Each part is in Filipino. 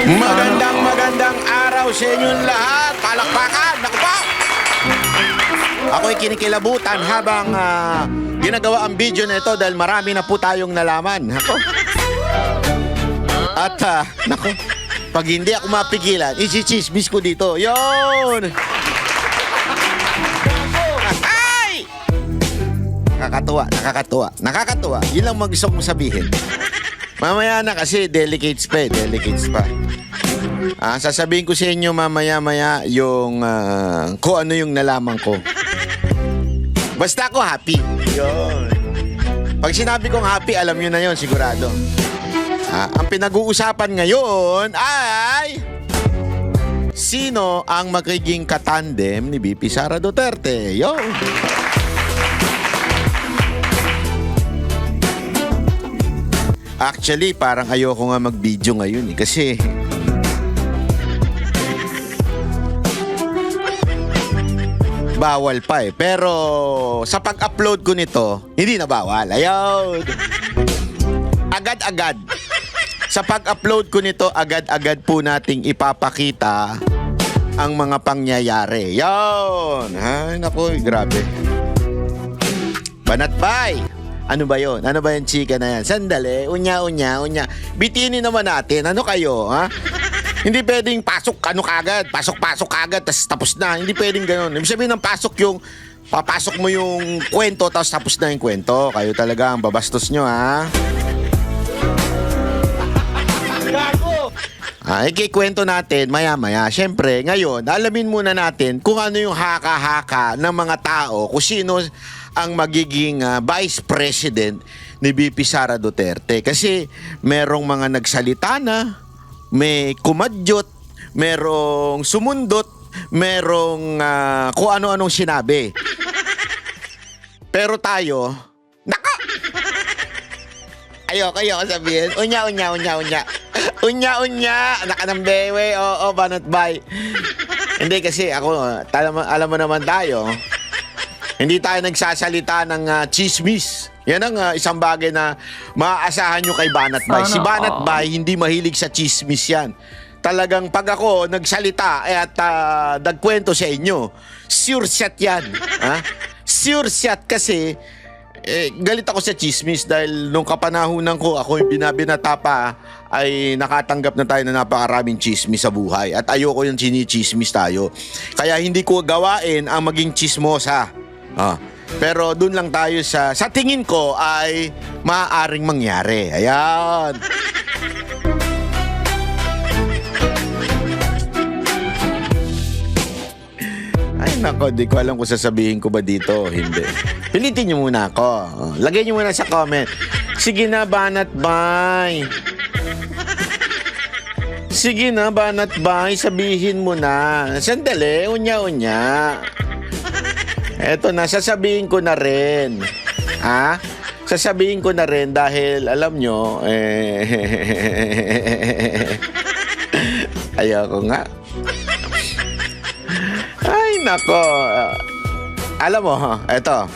Magandang araw sa inyong lahat. Palakpakan, naku po! Ako'y kinikilabutan habang ginagawa ang video na ito dahil marami na po tayong nalaman. Ako. At, naku, pag hindi ako mapigilan, isi-chismis ko dito. Yon! Ay! Nakakatuwa. Yun lang mag-gusto kong sabihin. Mamaya na kasi delicates pa. Sasabihin ko sa inyo mamaya yung kung ano yung nalaman ko. Basta ako happy. Yun. Pag sinabi kong happy, alam nyo na yon sigurado. Ang pinag-uusapan ngayon ay sino ang magiging katandem ni VP Sara Duterte. Yun. Actually, parang ayoko nga mag-video ngayon kasi bawal pa eh. Pero sa pag-upload ko nito, hindi na bawal. Ayun. Agad-agad. Sa pag-upload ko nito, agad-agad po nating ipapakita ang mga pangyayari. Ayun. Ay, naku, grabe. Banatbay. Ano ba yon? Ano ba yung chika na yan? Sandali, unya. Bitinin naman natin. Ano kayo, ha? Hindi pwedeng pasok kagad, tapos na. Hindi pwedeng gano'n. Ibig sabihin ng pasok yung, papasok mo yung kwento, tapos na yung kwento. Kayo talaga ang babastos nyo, ha? Gago! Ikikwento natin maya-maya. Siyempre, ngayon, alamin muna natin kung ano yung haka-haka ng mga tao, kung sino ang magiging Vice President ni VP Sara Duterte. Kasi merong mga nagsalita na, may kumadyot, merong sumundot, merong kung ano-anong sinabi. Pero tayo, nako! Ayoko sabihin. Unya. Nakanambewe, oo, banatbay. Hindi kasi ako, alam mo naman tayo, hindi tayo nagsasalita ng chismis. Yan ang isang bagay na maaasahan nyo kay Banatbay. Si Banatbay, hindi mahilig sa chismis yan. Talagang pag ako nagsalita at nagkwento sa inyo, sure shot yan. Sure shot kasi galit ako sa chismis dahil nung kapanahunan ko, ako yung binabinata pa, ay nakatanggap na tayo na napakaraming chismis sa buhay. At ayoko yung chinichismis tayo. Kaya hindi ko gawain ang maging chismosa. Pero dun lang tayo sa tingin ko ay maaaring mangyari. Ayan. Ay nako, di ko alam kung sasabihin ko ba dito o hindi. Pilitin nyo muna ako. Lagay nyo muna sa comment. Sige na, Banatbay. Sige na, Banatbay. Sabihin mo na. Sandali, unya. Eto na, sasabihin ko na rin. Sasabihin ko na rin dahil alam nyo, ayoko nga. Ay, nako. Alam mo, eto,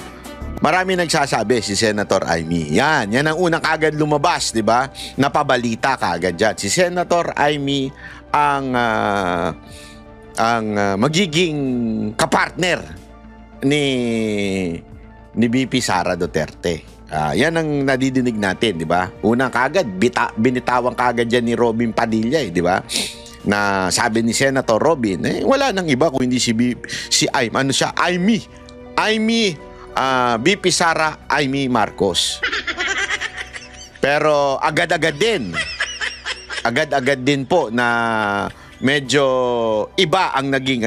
marami nagsasabi si Senator Amy. Yan ang unang kagad lumabas, di ba? Napabalita kagad dyan. Si Senator Amy ang magiging kapartner ni VP Sara Duterte. Yan ang nadidinig natin, di ba? Unang kagad, binitawang kagad dyan ni Robin Padilla, di ba? Na sabi ni Senator Robin, wala nang iba kung hindi si Amy. VP Sara Amy Marcos. Pero agad-agad din po na medyo iba ang naging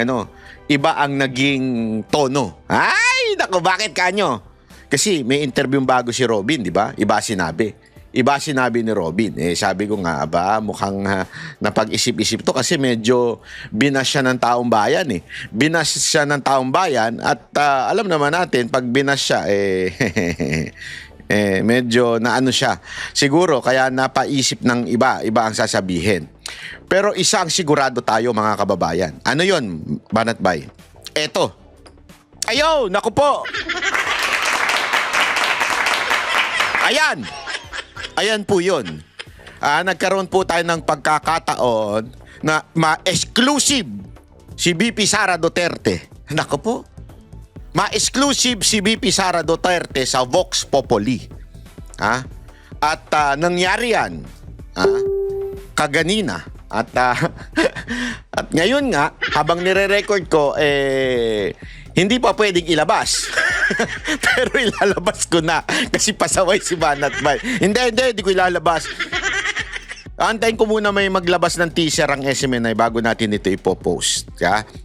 tono. Ay, naku, bakit kanyo? Kasi may interview bago si Robin, di ba? Iba sinabi ni Robin. Sabi ko nga, mukhang napag-isip-isip to kasi medyo binas siya ng taong bayan Binas siya ng taong bayan at alam naman natin, pag binas siya, medyo naano siya. Siguro, kaya napaisip ng iba ang sasabihin. Pero isang sigurado tayo, mga kababayan. Ano yon, Banatbay? Eto. Ayaw, naku po. Ayan po yun. nagkaroon po tayo ng pagkakataon na ma-exclusive si VP Sara Duterte. Nako po. Ma-exclusive si VP Sara Duterte sa Vox Populi. At nangyari yan kaganina. At ngayon nga, habang nire-record ko, hindi pa pwedeng ilabas. Pero ilalabas ko na kasi pasaway si Banat Bay. Hindi ko ilalabas. Antayin ko muna may maglabas ng teaser ang SMNI bago natin ito ipopost.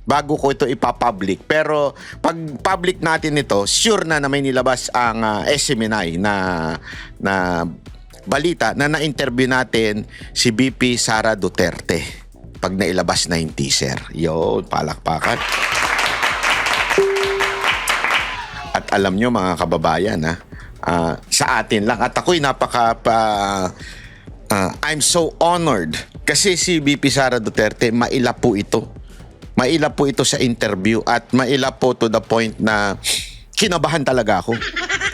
Bago ko ito ipapublic. Pero pag public natin ito, sure na may nilabas ang SMNI na balita na na-interview natin si BP Sara Duterte pag nailabas na yung teaser. Yo, palakpakan. At alam nyo mga kababayan, sa atin lang. At ako'y I'm so honored kasi si BP Sara Duterte maila po ito. Maila po ito sa interview at maila po to the point na kinabahan talaga ako.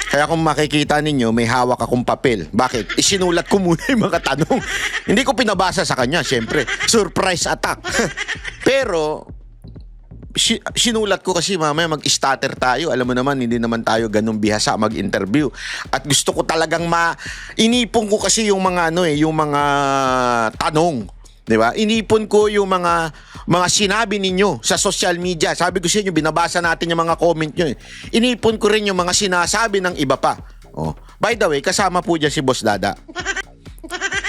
Kaya kung makikita ninyo, may hawak akong papel. Bakit? Isinulat ko muna yung mga tanong. Hindi ko pinabasa sa kanya, syempre. Surprise attack. Pero sinulat ko kasi mamaya mag-stutter tayo. Alam mo naman, hindi naman tayo ganun bihasa mag-interview. At gusto ko talagang inipon ko kasi yung mga yung mga tanong, 'di ba? Inipon ko yung mga sinabi ninyo sa social media. Sabi ko sa inyo, binabasa natin yung mga comment nyo. Inipon ko rin yung mga sinasabi ng iba pa. By the way, kasama po dyan si Boss Dada.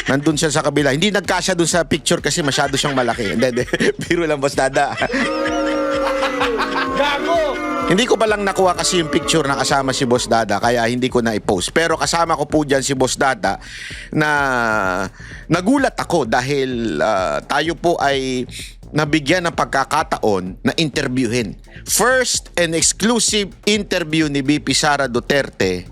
Nandun siya sa kabila. Hindi nagkasya dun sa picture kasi masyado siyang malaki. Hindi. Biro lang, Boss Dada. Gago! Hindi ko palang nakuha kasi yung picture na kasama si Boss Dada, kaya hindi ko na i-post. Pero kasama ko po dyan si Boss Dada na nagulat ako dahil tayo po ay nabigyan ng pagkakataon na interviewin. First and exclusive interview ni BP Sara Duterte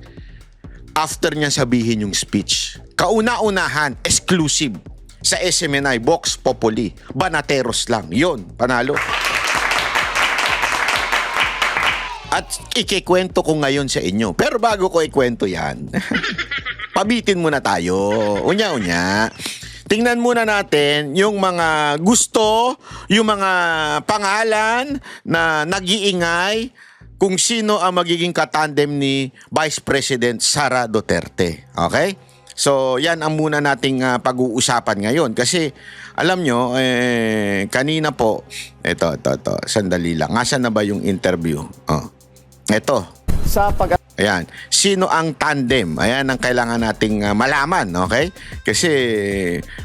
after niya sabihin yung speech. Kauna-unahan, exclusive sa SMNI, Vox Populi. Banateros lang. Yon, panalo. At ikikwento ko ngayon sa inyo. Pero bago ko ikwento yan, pabitin muna tayo. Unya-unya. Tingnan muna natin yung mga gusto, yung mga pangalan na nag-iingay kung sino ang magiging katandem ni Vice President Sara Duterte. Okay? So, yan ang muna nating pag-uusapan ngayon. Kasi, alam nyo, kanina po, ito, sandali lang. Nasaan na ba yung interview? Ito. Ayan. Sino ang tandem? Ayan ang kailangan nating malaman, okay? Kasi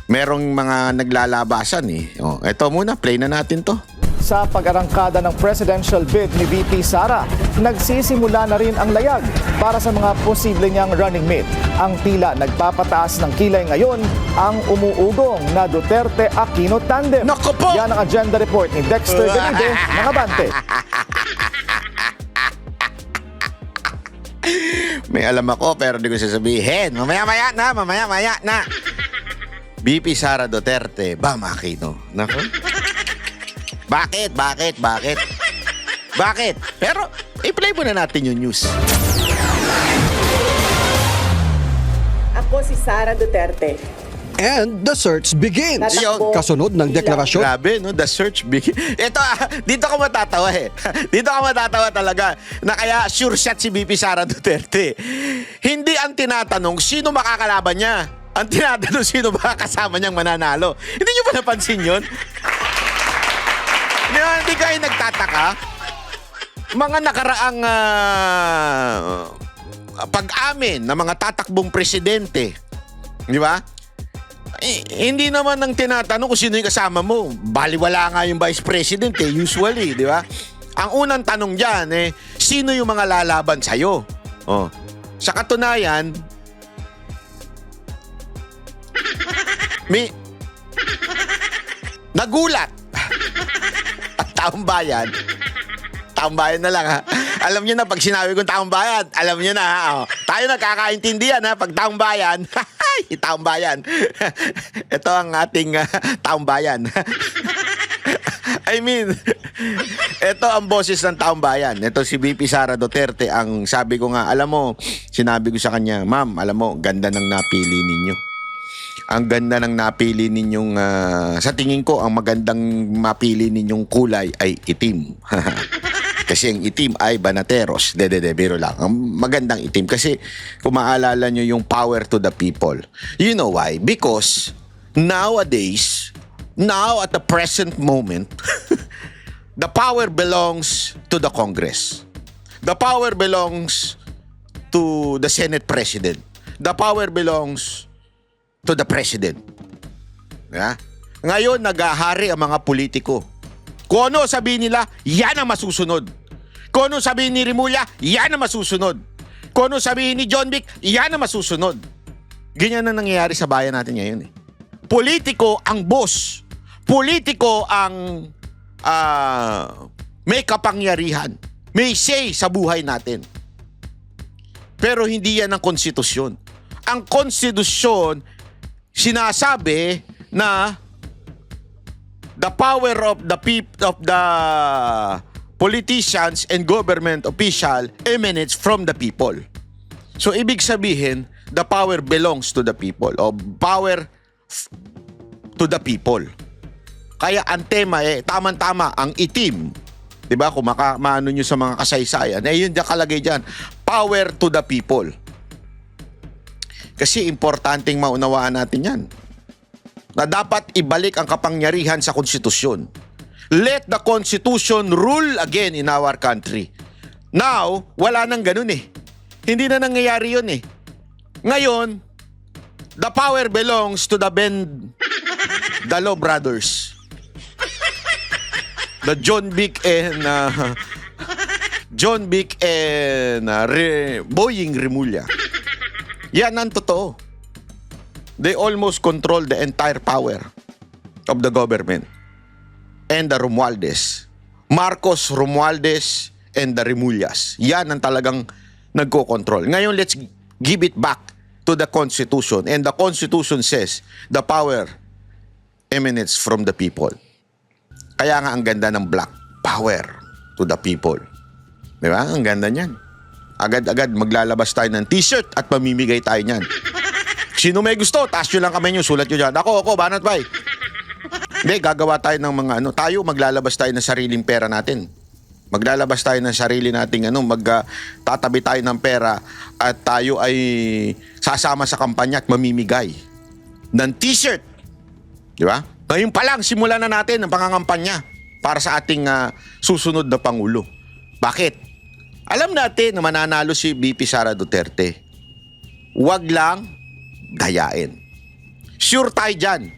merong mga naglalabasan eh. Ito muna, play na natin to. Sa pag-arangkada ng presidential bid ni VP Sara, nagsisimula na rin ang layag para sa mga posible niyang running mate. Ang tila nagpapataas ng kilay ngayon ang umuugong na Duterte Aquino tandem. Naku po! Yan ang agenda report ni Dexter Galide ng Abante. May alam ako pero di ko sasabihin. Mamaya-maya na. BP Sara Duterte, Bam Aquino. Naku. Bakit? Pero i-play muna natin yung news. Ako si Sara Duterte. And the search begins. Tatakbo. Kasunod ng deklarasyon. Grabe, no? The search begins. Ito, dito ka matatawa eh. Dito ka matatawa talaga na kaya sure shot si BP Sara Duterte. Hindi ang tinatanong sino makakalaban niya. Ang tinatanong sino ba kasama niyang mananalo. Hindi niyo ba napansin yun? Hindi kayo nagtataka? Mga nakaraang pag-amin ng mga tatakbong presidente. Di ba? Hindi naman ang tinatanong kung sino yung kasama mo. Baliwala nga yung vice president usually, di ba? Ang unang tanong dyan sino yung mga lalaban sa'yo? Sa katunayan, may nagulat at taong bayan na lang ha. Alam niyo na pag sinabi kong taong bayan, alam niyo na ha. Tayo nagkakaintindihan ha pag taong bayan. Taong bayan. Ito ang ating taong bayan. I mean, ito ang boses ng taong bayan. Ito si BP Sara Duterte. Ang sabi ko nga, alam mo, sinabi ko sa kanya, ma'am, alam mo, ganda ng napili ninyo. ang ganda ng napili ninyong, sa tingin ko, ang magandang mapili ninyong kulay ay itim. Kasi ang itim ay banateros. Biro lang. Ang magandang itim. Kasi kung maalala nyo yung power to the people. You know why? Because nowadays, now at the present moment, the power belongs to the Congress. The power belongs to the Senate President. The power belongs to the President. Yeah? Ngayon, naghahari ang mga politiko. Kung ano sabihin nila, yan ang masusunod. Kung ano sabihin ni Remulla, yan ang masusunod. Kung ano sabihin ni John Vic, yan ang masusunod. Ganyan ang nangyayari sa bayan natin ngayon. Politiko ang boss. Politiko ang may kapangyarihan. May say sa buhay natin. Pero hindi yan ang konstitusyon. Ang konstitusyon, sinasabi na the power of the politicians and government official emanates from the people. So, ibig sabihin, the power belongs to the people o power to the people. Kaya ang tema tama-tama, ang itim. Diba? Kung maano nyo sa mga kasaysayan, yun dyan kalagay dyan. Power to the people. Kasi importanteng maunawaan natin yan. Na dapat ibalik ang kapangyarihan sa konstitusyon. Let the Constitution rule again in our country. Now, wala nang ganun Hindi na nangyayari yun Ngayon, the power belongs to the Dalo brothers. The John Vic and Boying Remulla. Yan ang totoo. They almost control the entire power of the government. And the Romualdez. Marcos, Romualdez, and the Remullas. Yan ang talagang nagko-control. Ngayon, let's give it back to the Constitution. And the Constitution says, the power emanates from the people. Kaya nga ang ganda ng black power to the people. Di ba? Ang ganda niyan. Agad-agad maglalabas tayo ng t-shirt at mamimigay tayo niyan. Sino may gusto, taas nyo lang kamay nyo, sulat nyo dyan. Ako, Banat Bay. Hindi, gagawa tayo ng mga tayo maglalabas tayo ng sariling pera natin. Maglalabas tayo ng sarili nating tatabi tayo ng pera at tayo ay sasama sa kampanya at mamimigay ng t-shirt. Di ba? Ngayon pa lang, simulan na natin ang pangangampanya para sa ating susunod na Pangulo. Bakit? Alam natin na mananalo si VP Sara Duterte. Huwag lang dayain. Sure tayo dyan.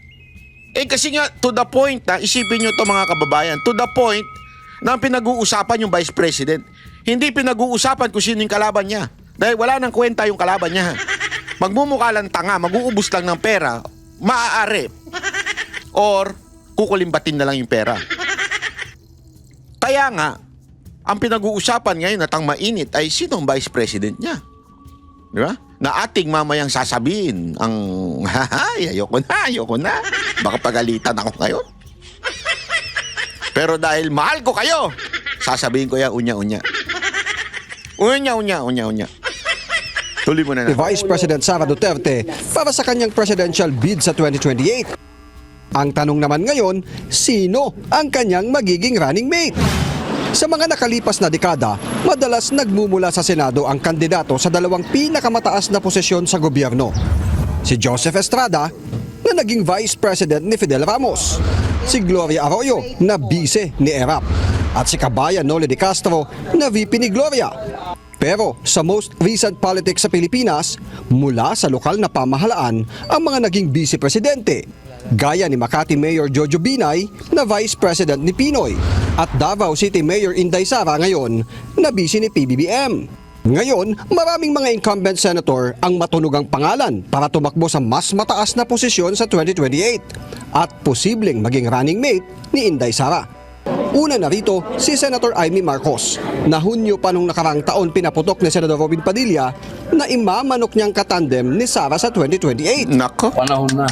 Kasi nga, to the point isipin nyo to mga kababayan, to the point na pinag-uusapan yung Vice President. Hindi pinag-uusapan kung sino yung kalaban niya. Dahil wala nang kwenta yung kalaban niya. Magmumukha lang tanga, mag-uubos lang ng pera, maaari. Or kukulimbatin na lang yung pera. Kaya nga, ang pinag-uusapan ngayon at ang mainit ay sino ang Vice President niya. Di ba? Na ating mamayang sasabihin ang, ayoko na. Baka pagalitan ako ngayon. Pero dahil mahal ko kayo, sasabihin ko yan, unya-unya. Unya. Tuloy mo na. Vice President Sara Duterte para sa kanyang presidential bid sa 2028. Ang tanong naman ngayon, sino ang kanyang magiging running mate? Sa mga nakalipas na dekada, madalas nagmumula sa Senado ang kandidato sa dalawang pinakamataas na posisyon sa gobyerno. Si Joseph Estrada, na naging Vice President ni Fidel Ramos. Si Gloria Arroyo, na Vice ni ERAP. At si Kabayan Noli de Castro, na VP ni Gloria. Pero sa most recent politics sa Pilipinas, mula sa lokal na pamahalaan ang mga naging Vice Presidente. Gaya ni Makati Mayor Jojo Binay na Vice President ni Pinoy at Davao City Mayor Inday Sara ngayon na Vice ni PBBM. Ngayon, maraming mga incumbent senator ang matunugang pangalan para tumakbo sa mas mataas na posisyon sa 2028 at posibleng maging running mate ni Inday Sara. Una na rito si Senator Amy Marcos na Hunyo pa nung nakarang taon pinaputok ni Senador Robin Padilla na imamanok niyang katandem ni Sara sa 2028. Nako. Panahon na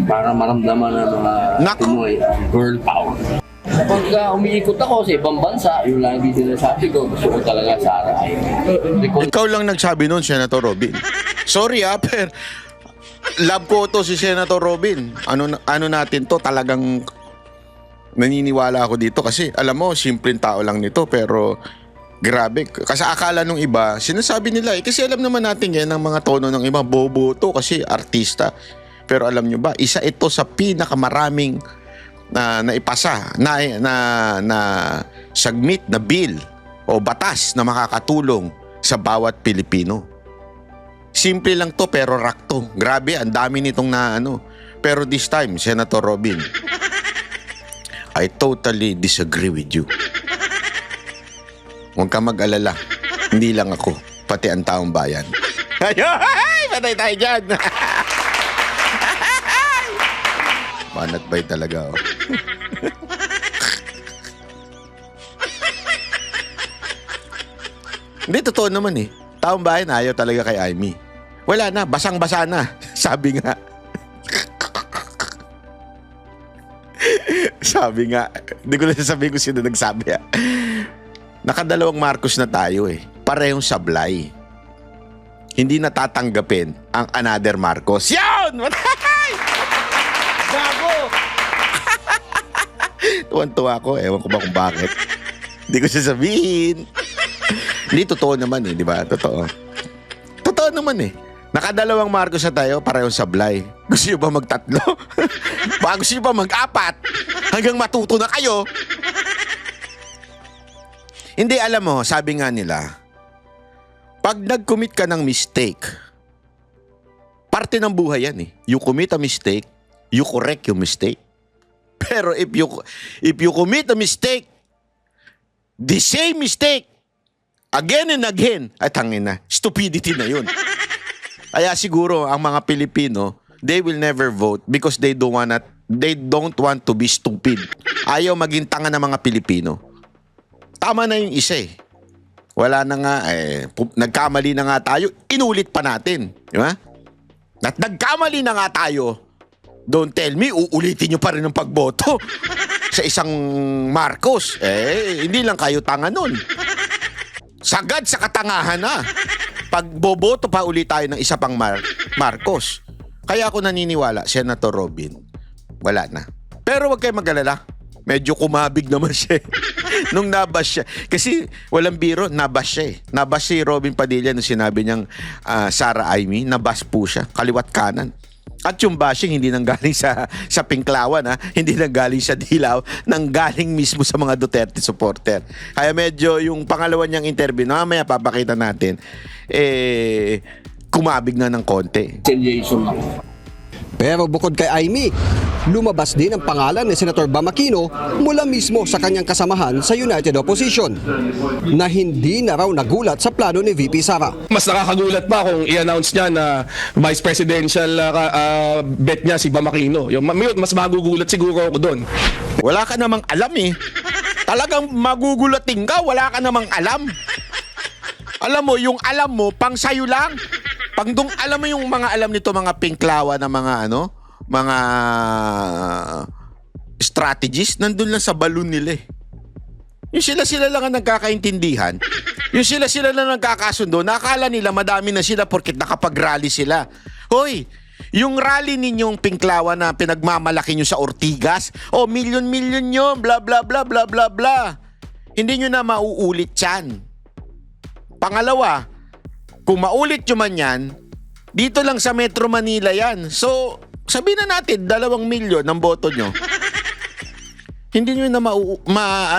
para maramdaman ng mga Pinoy ang girl power. Kapag umiikot ako sa ibang bansa, yung lagi sinasabi ko, gusto ko talaga Sara ay Ikaw lang nagsabi nun, Senator Robin. Sorry pero love ko to si Senator Robin. Ano natin to, talagang naniniwala ako dito kasi alam mo, simpleng tao lang nito pero grabe. Kasi akala nung iba, sinasabi nila kasi alam naman natin yan ang mga tono ng iba, bobo to kasi artista. Pero alam nyo ba, isa ito sa pinakamaraming naipasa, na submit na bill o batas na makakatulong sa bawat Pilipino. Simple lang to pero rakto. Grabe, ang dami nitong Pero this time, Senator Robin, I totally disagree with you. Huwag ka mag-alala. Hindi lang ako, pati ang taong bayan. Ay, patay tayo dyan. Banat bay talaga, oh. Hindi, totoo naman eh. Taong bayan ayaw talaga kay Amy. Wala na, basang-basa na. Sabi nga. Sabi nga. Hindi ko na sasabihin kung sino nagsabi. Nakadalawang Marcos na tayo eh. Parehong sablay. Hindi natatanggapin ang another Marcos. Yun! Gago! Tuwan-tuwa ako. Ewan ko ba kung bakit. Hindi ko sasabihin. Hindi, totoo naman eh. Di ba? Totoo. Totoo naman eh. Nakadalawang Marcos na tayo, parehong sablay. Gusto nyo ba magtatlo? Baka gusto nyo ba mag-apat? Hanggang matuto na kayo? Hindi, alam mo, sabi nga nila, pag nag-commit ka ng mistake, parte ng buhay yan eh. You commit a mistake, you correct your mistake. Pero if you commit a mistake, the same mistake, again and again, ay tangin na, stupidity na yun. Kaya siguro ang mga Pilipino, they will never vote because they don't want to be stupid. Ayaw maging tanga ng mga Pilipino. Tama na yung isa eh. Wala na nga, nagkamali na nga tayo, inulit pa natin. Di ba? At nagkamali na nga tayo, don't tell me, uulitin nyo pa rin ang pagboto sa isang Marcos. Hindi lang kayo tanga nun. Sagad sa katangahan na. Pag boboto pa ulit tayo ng isa pang Marcos. Kaya ako naniniwala, Senator Robin, wala na. Pero wag kayo mag-alala. Medyo kumabig naman siya. Nung nabash siya. Kasi walang biro, nabash siya eh. Nabash si Robin Padilla nung sinabi niyang Sara Amy, nabash po siya. Kaliwat kanan. At yung bashing hindi nanggaling sa Pinklawan, hindi nanggaling sa Dilaw, nanggaling mismo sa mga Duterte supporter. Kaya medyo yung pangalawa niyang interview, mamaya papakita natin, kumabig na ng konti. Jason ako. Pero bukod kay Amy, lumabas din ang pangalan ni Senator Bam Aquino mula mismo sa kanyang kasamahan sa United Opposition na hindi na raw nagulat sa plano ni VP Sara. Mas nakakagulat pa kung i-announce niya na vice presidential bet niya si Bam Aquino. Mas magugulat siguro ako doon. Wala ka namang alam eh. Talagang magugulating ka, wala ka namang alam. Alam mo, yung alam mo, pang sayo lang. Alam mo yung mga alam nito, mga Pinklawa na mga mga strategies, nandun lang sa balon nila eh. Yung sila lang ang nagkakaintindihan. Yung sila lang nagkakasundo. Nakakala nila madami na sila porket nakapag-rally sila. Hoy, yung rally ninyong Pinklawa na pinagmamalaki nyo sa Ortigas, milyon-milyon nyo, bla bla bla bla bla bla. Hindi nyo na mauulit yan. Pangalawa, kung maulit nyo man yan, dito lang sa Metro Manila yan. So, sabihin na natin, 2 milyon ang boto nyo. Hindi nyo na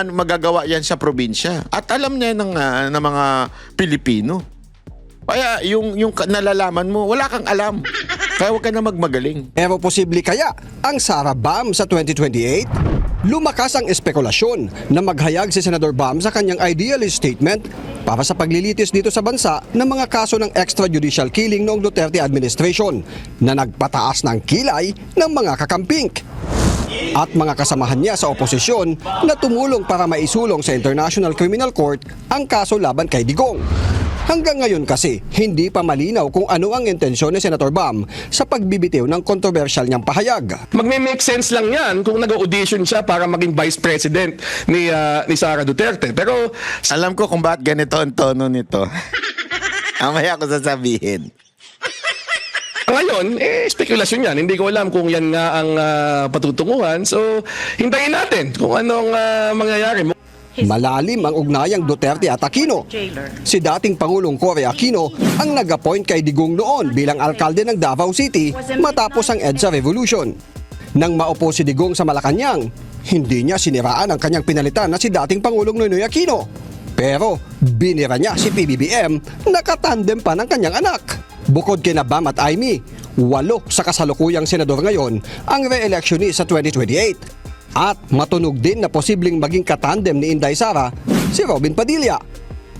magagawa yan sa probinsya. At alam niya ng mga Pilipino. Kaya yung nalalaman mo, wala kang alam. Kaya huwag ka na magmagaling. Pero posible kaya ang Sara Bam sa 2028? Lumakas ang espekulasyon na maghayag si Senador Bam sa kanyang idealist statement para sa paglilitis dito sa bansa ng mga kaso ng extrajudicial killing noong Duterte administration na nagpataas ng kilay ng mga kakampink. At mga kasamahan niya sa oposisyon na tumulong para maisulong sa International Criminal Court ang kaso laban kay Digong. Hanggang ngayon kasi, hindi pa malinaw kung ano ang intensyon ni Senator Bam sa pagbibitiw ng kontrobersyal niyang pahayag. Magme-make sense lang yan kung nag-audition siya para maging vice president ni Sara Duterte. Pero Alam ko kung bakit ganito ang tono nito. Amaya ko sasabihin. Ngayon, spekulasyon yan. Hindi ko alam kung yan nga ang patutunguhan. So, hintayin natin kung anong mangyayari. Malalim ang ugnayang Duterte at Aquino. Si dating Pangulong Cory Aquino ang nag-appoint kay Digong noon bilang alkalde ng Davao City matapos ang EDSA Revolution. Nang maupo si Digong sa Malacanang, hindi niya siniraan ang kanyang pinalitan na si dating Pangulong Noynoy Aquino. Pero binira niya si PBBM, nakatandem pa ng kanyang anak. Bukod kina Bam at Amy, 8 sa kasalukuyang senador ngayon ang re-electionist sa 2028. At matunog din na posibleng maging katandem ni Inday Sara si Robin Padilla.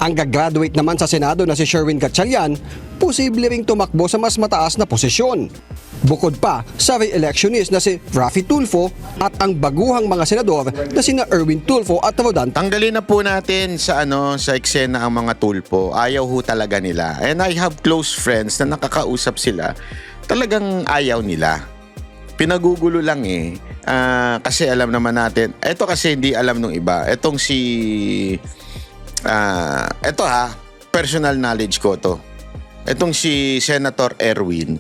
Ang gagraduate naman sa Senado na si Sherwin Gatchalian, posible ring tumakbo sa mas mataas na posisyon. Bukod pa sa re-electionist na si Raffy Tulfo at ang baguhang mga senador na sina Erwin Tulfo at Rodan. Tanggalin na po natin sa sa eksena ang mga tulpo. Ayaw ho talaga nila. And I have close friends na nakakausap sila. Talagang ayaw nila. Pinagugulo lang kasi alam naman natin. Ito kasi hindi alam nung iba. Etong personal knowledge ko to. Etong si Senator Erwin.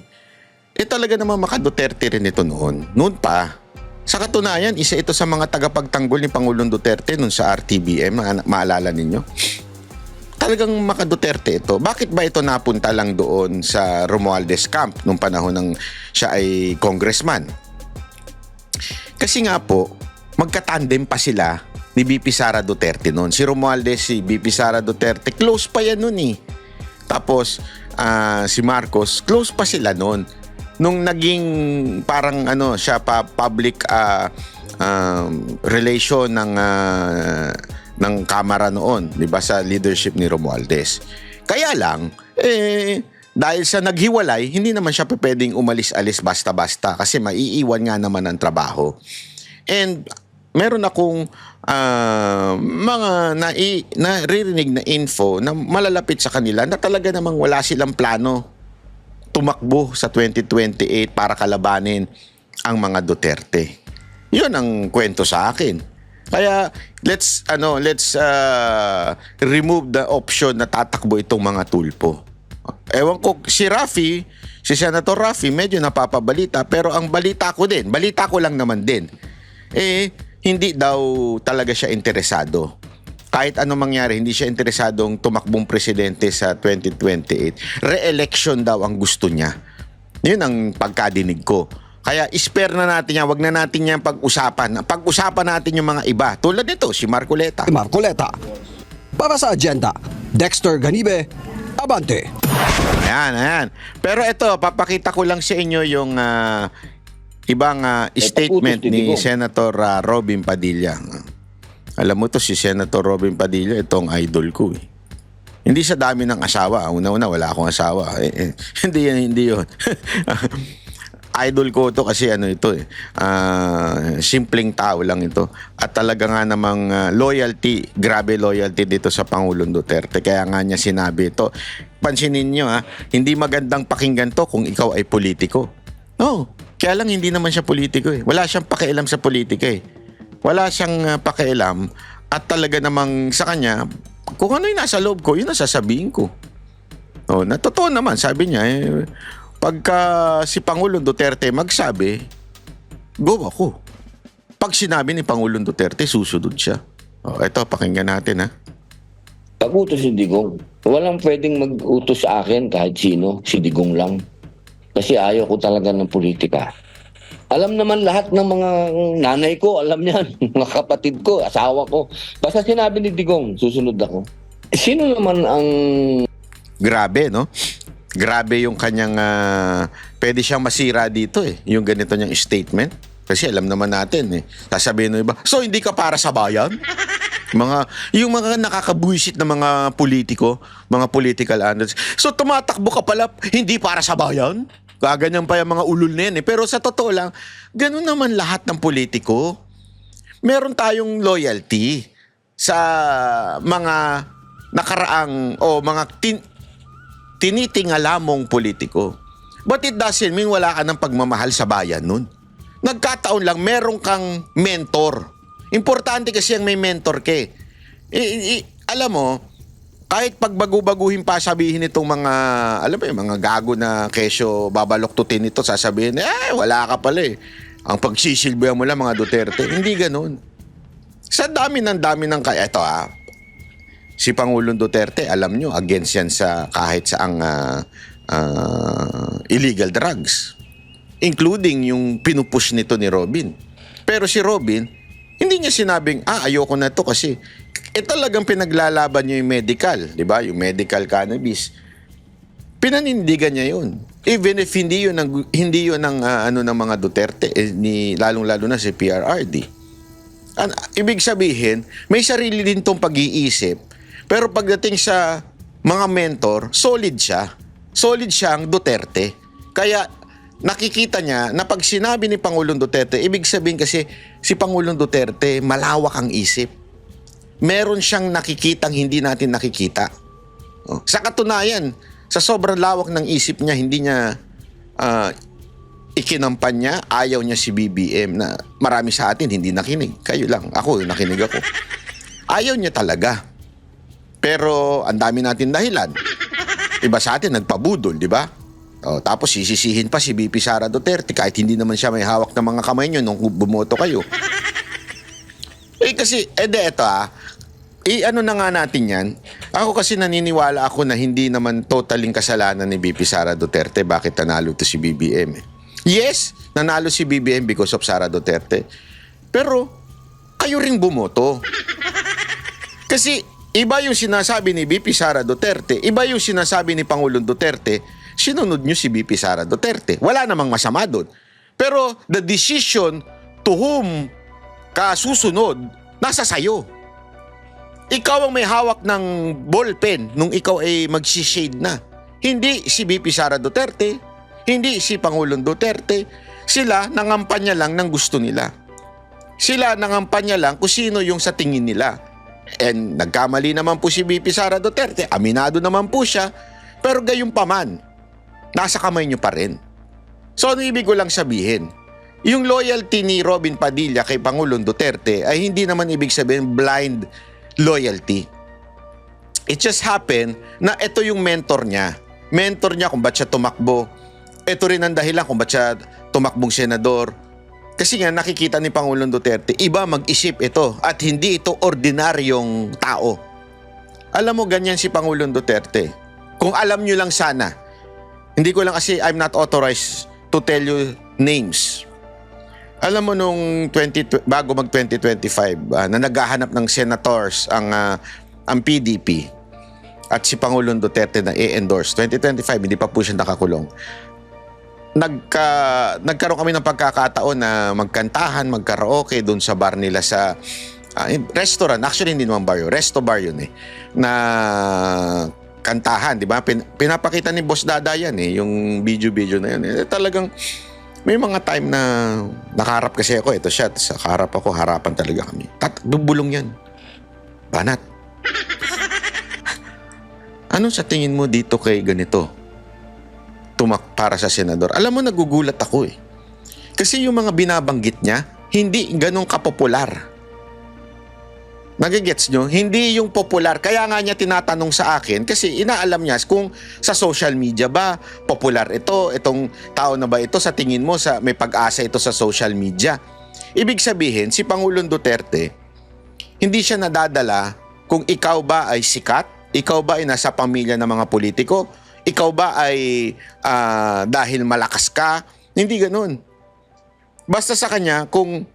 Talaga naman maka-Duterte rin ito noon. Noon pa. Sa katunayan, isa ito sa mga tagapagtanggol ni Pangulong Duterte noon sa RTBM, maalala ninyo? Talagang maka-Duterte ito. Bakit ba ito napunta lang doon sa Romualdez Camp nung panahon ng siya ay congressman? Kasi nga po, magkatandem pa sila ni BP Sara Duterte noon. Si Romualdez, si BP Sara Duterte, close pa yan noon eh. Tapos, si Marcos, close pa sila noon. Nung naging parang siya pa public relation ng Kamara noon, 'di ba, sa leadership ni Romualdez. Kaya lang dahil sa naghiwalay, hindi naman siya pwedeng umalis-alis basta-basta kasi maiiwan nga naman ang trabaho. And meron akong mga naririnig na info na malalapit sa kanila na talaga namang wala silang plano tumakbo sa 2028 para kalabanin ang mga Duterte. 'Yun ang kwento sa akin. Kaya let's remove the option na tatakbo itong mga tulpo. Ewan ko si Senator Raffy medyo napapabalita, pero ang balita ko lang naman din. Hindi daw talaga siya interesado. Kahit anong mangyari, hindi siya interesadong tumakbong presidente sa 2028. Re-election daw ang gusto niya. Yun ang pagkadinig ko. Kaya spare na natin yan. Wag na natin yan pag-usapan. Pag-usapan natin yung mga iba. Tulad nito, si Marcoleta. Para sa agenda, Dexter Ganibe, Abante. Ayan. Pero ito, papakita ko lang sa inyo yung ibang statement ni Senator Robin Padilla. Alam mo to, si Senator Robin Padilla, itong idol ko eh. Hindi sa dami ng asawa. Una-una, wala akong asawa. Hindi yun. Idol ko to kasi ito simpleng tao lang ito. At talaga nga namang loyalty, grabe loyalty dito sa Pangulong Duterte. Kaya nga niya sinabi ito. Pansinin nyo hindi magandang pakinggan to kung ikaw ay politiko. No, kaya lang hindi naman siya politiko eh. Wala siyang pakialam sa politika eh. Wala siyang pakialam at talaga namang sa kanya, kung ano yung nasa loob ko, yun ang sasabihin ko. Na totoo naman, sabi niya, pagka si Pangulong Duterte magsabi, go ako. Pag sinabi ni Pangulong Duterte, susunod siya. Ito, pakinggan natin Pag-utos si Digong, walang pwedeng mag-utos sa akin kahit sino, si Digong lang. Kasi ayaw ko talaga ng politika. Alam naman lahat ng mga nanay ko, alam niyan, mga kapatid ko, asawa ko. Basta sinabi ni Digong, susunod ako. Sino naman ang... Grabe, no? Grabe yung kanyang... pwede siyang masira dito yung ganito niyang statement. Kasi alam naman natin sasabihin ng iba, so hindi ka para sa bayan? Yung mga nakakabuisit na mga politiko, mga political analysts. So tumatakbo ka pala, hindi para sa bayan? Kaganyan pa yung mga ulul na yan Pero sa totoo lang, ganun naman lahat ng politiko. Meron tayong loyalty sa mga nakaraang o mga tinitingalamong politiko. But it doesn't mean wala ka ng pagmamahal sa bayan nun. Nagkataon lang, meron kang mentor. Importante kasi ang may mentor ka Alam mo, kahit pagbago-baguhin pa sabihin itong mga, alam mo yung mga gago na kesyo babaloktutin ito, sasabihin, wala ka pala eh. Ang pagsisilbihan mo lang mga Duterte. Hindi ganun. Sa dami ng eto si Pangulong Duterte, alam nyo, against yan sa kahit saang illegal drugs. Including yung pinupush nito ni Robin. Pero si Robin, hindi niya sinabing, ayoko na to kasi talagang pinaglalaban niya yung medical, di ba? Yung medical cannabis. Pinanindigan niya yun. Even if hindi yun ng mga Duterte, lalong-lalo na si PRRD. Ibig sabihin, may sarili din tong pag-iisip, pero pagdating sa mga mentor, solid siya. Solid siyang Duterte. Kaya nakikita niya na pag sinabi ni Pangulong Duterte, ibig sabihin kasi si Pangulong Duterte malawak ang isip. Meron siyang nakikitang hindi natin nakikita. Sa katunayan, sa sobrang lawak ng isip niya, hindi niya ikinampan niya, ayaw niya si BBM na marami sa atin hindi nakinig. Kayo lang, ako nakinig ako. Ayaw niya talaga. Pero ang dami natin dahilan. Iba sa atin nagpabudol, di ba? Tapos sisisihin pa si BP Sara Duterte kahit hindi naman siya may hawak ng mga kamay niyo nung bumoto kayo. Kasi, eto ano na nga natin yan. Ako kasi naniniwala ako na hindi naman totaling kasalanan ni BP Sara Duterte bakit nanalo to si BBM. Yes, nanalo si BBM because of Sara Duterte. Pero, kayo ring bumoto. Kasi, iba yung sinasabi ni BP Sara Duterte, iba yung sinasabi ni Pangulong Duterte, sinunod nyo si BP Sara Duterte. Wala namang masama doon. Pero, the decision to whom kasusunod, nasa sayo. Ikaw ang may hawak ng ballpen nung ikaw ay magsishade na. Hindi si BP Sara Duterte, hindi si Pangulong Duterte. Sila nangampanya lang ng gusto nila. Sila nangampanya lang kung sino yung sa tingin nila. And nagkamali naman po si BP Sara Duterte, aminado naman po siya, pero gayunpaman, nasa kamay nyo pa rin. So ano ibig ko lang sabihin? Yung loyalty ni Robin Padilla kay Pangulong Duterte ay hindi naman ibig sabihin blind loyalty. It just happened na ito yung mentor niya. Mentor niya kung ba't siya tumakbo. Ito rin ang dahilan kung ba't siya tumakbong senador. Kasi nga nakikita ni Pangulong Duterte, iba mag-isip ito at hindi ito ordinaryong tao. Alam mo, ganyan si Pangulong Duterte. Kung alam nyo lang sana, hindi ko lang kasi I'm not authorized to tell you names. Alam mo nung bago mag 2025 na naghahanap ng senators ang PDP at si Pangulong Duterte na i-endorse 2025, hindi pa po siya nakakulong. Nagkaroon kami ng pagkakataon na magkantahan, magkaraoke doon sa bar nila sa restaurant. Actually hindi naman bar yun, resto bar yun na kantahan, di ba? Pinapakita ni Boss Dada yan yung video na yun. Talagang may mga time na nakaharap kasi ako. Ito siya, sa kaharap ako, harapan talaga kami. Bubulong yan. Banat. Ano sa tingin mo dito kay ganito? Para sa senador. Alam mo, nagugulat ako Kasi yung mga binabanggit niya, hindi ganun kapopular. Nagigets nyo? Hindi yung popular. Kaya nga niya tinatanong sa akin kasi inaalam niya kung sa social media ba popular itong tao na ba ito sa tingin mo may pag-asa ito sa social media. Ibig sabihin, si Pangulong Duterte, hindi siya nadadala kung ikaw ba ay sikat, ikaw ba ay nasa pamilya ng mga politiko, ikaw ba ay dahil malakas ka, hindi ganun. Basta sa kanya kung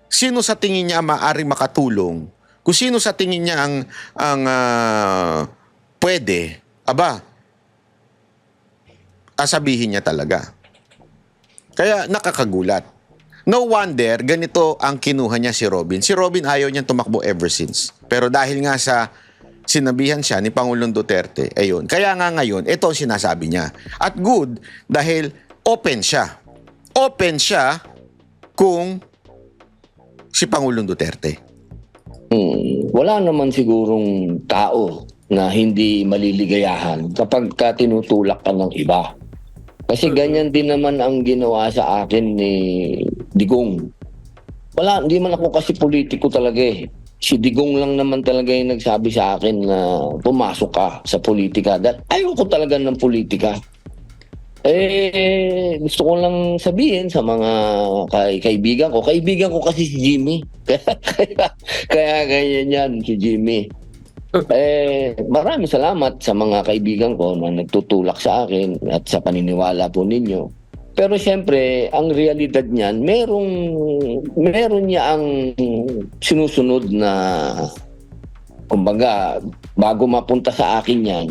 sino sa tingin niya maaaring makatulong, kung sino sa tingin niya ang pwede, sabihin niya talaga. Kaya nakakagulat. No wonder, ganito ang kinuha niya si Robin. Si Robin ayaw niyang tumakbo ever since. Pero dahil nga sa sinabihan siya ni Pangulong Duterte, ayun. Kaya nga ngayon, ito ang sinasabi niya. At good, dahil open siya. Open siya kung si Pangulong Duterte. Wala naman sigurong tao na hindi maliligayahan kapag tinutulak ka ng iba. Kasi ganyan din naman ang ginawa sa akin ni Digong. Hindi man ako kasi politiko talaga Si Digong lang naman talaga yung nagsabi sa akin na pumasok ka sa politika. Dahil ayoko talaga ng politika. Gusto ko lang sabihin sa mga kaibigan ko. Kaibigan ko kasi si Jimmy. Kaya ganyan yan, si Jimmy. Maraming salamat sa mga kaibigan ko na nagtutulak sa akin at sa paniniwala po ninyo. Pero siyempre, ang realidad niyan, meron niya ang sinusunod na, kumbaga, bago mapunta sa akin yan,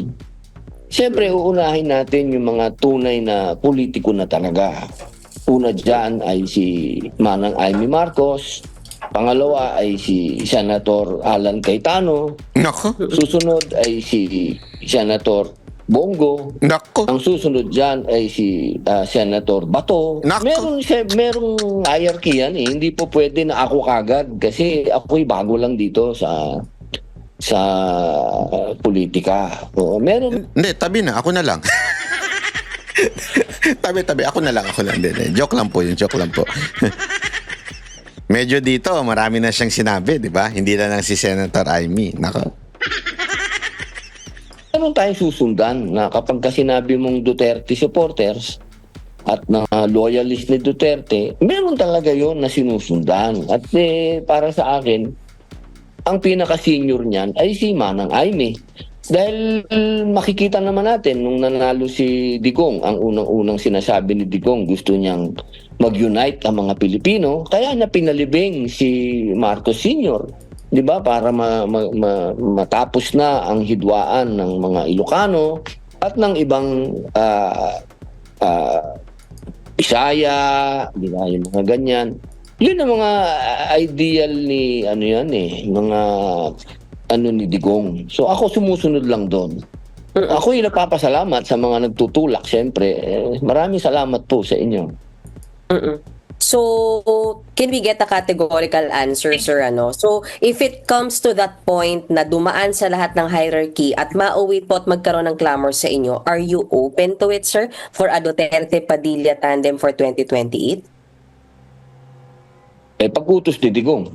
siyempre, uunahin natin yung mga tunay na politiko na talaga. Una dyan ay si Manang Amy Marcos. Pangalawa ay si Senator Alan Cayetano. Nako. Susunod ay si Senator Bongo. Nako. Ang susunod dyan ay si Senator Bato. Nako. Merong hierarchy yan eh. Hindi po pwede na ako kagad kasi ako'y bago lang dito sa politika. Oo, meron. Hindi, tabi na. Ako na lang. Tabi. Ako na lang. Hindi. Joke lang po yun. Joke lang po. Medyo dito, marami na siyang sinabi, di ba? Hindi na lang si Senator Amy. Nako. Meron tayong susundan na kapag ka sinabi mong Duterte supporters at na loyalist ni Duterte, meron talaga yon na sinusundan. At para sa akin, ang pinaka-senior niyan ay si Manang Amy. Dahil makikita naman natin nung nanalo si Digong, ang unang-unang sinasabi ni Digong, gusto niyang mag-unite ang mga Pilipino, kaya niya pinalibing si Marcos Sr., 'di ba, para matapos na ang hidwaan ng mga Ilocano at ng ibang Bisaya, 'di ba, yung mga ganyan. Yun ang mga ideal ni ni Digong. So ako sumusunod lang doon. Ako yung nagpapasalamat sa mga nagtutulak, siyempre. Maraming salamat po sa inyo. So, can we get a categorical answer, sir? So, if it comes to that point na dumaan sa lahat ng hierarchy at mauwi po at magkaroon ng clamor sa inyo, are you open to it, sir, for a Duterte-Padilla tandem for 2028? Pag-utos ni Digong.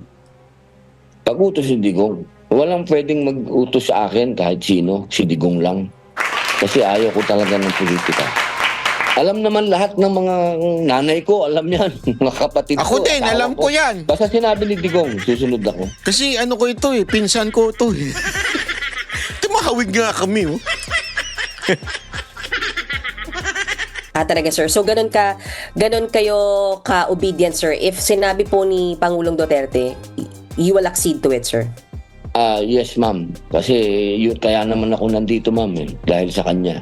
Walang pwedeng mag-utos sa akin kahit sino, si Digong lang. Kasi ayaw ko talaga ng politika. Alam naman lahat ng mga nanay ko, alam yan, mga kapatid ko. Ako din, asawa alam ko yan. Basta sinabi ni Digong, susunod ako. Kasi ano ko ito pinsan ko ito Tumahawig nga kami Talaga, sir. So, ganun kayo ka-obedient, sir. If sinabi po ni Pangulong Duterte, you will accede to it, sir? Yes, ma'am. Kasi kaya naman ako nandito, ma'am, dahil sa kanya.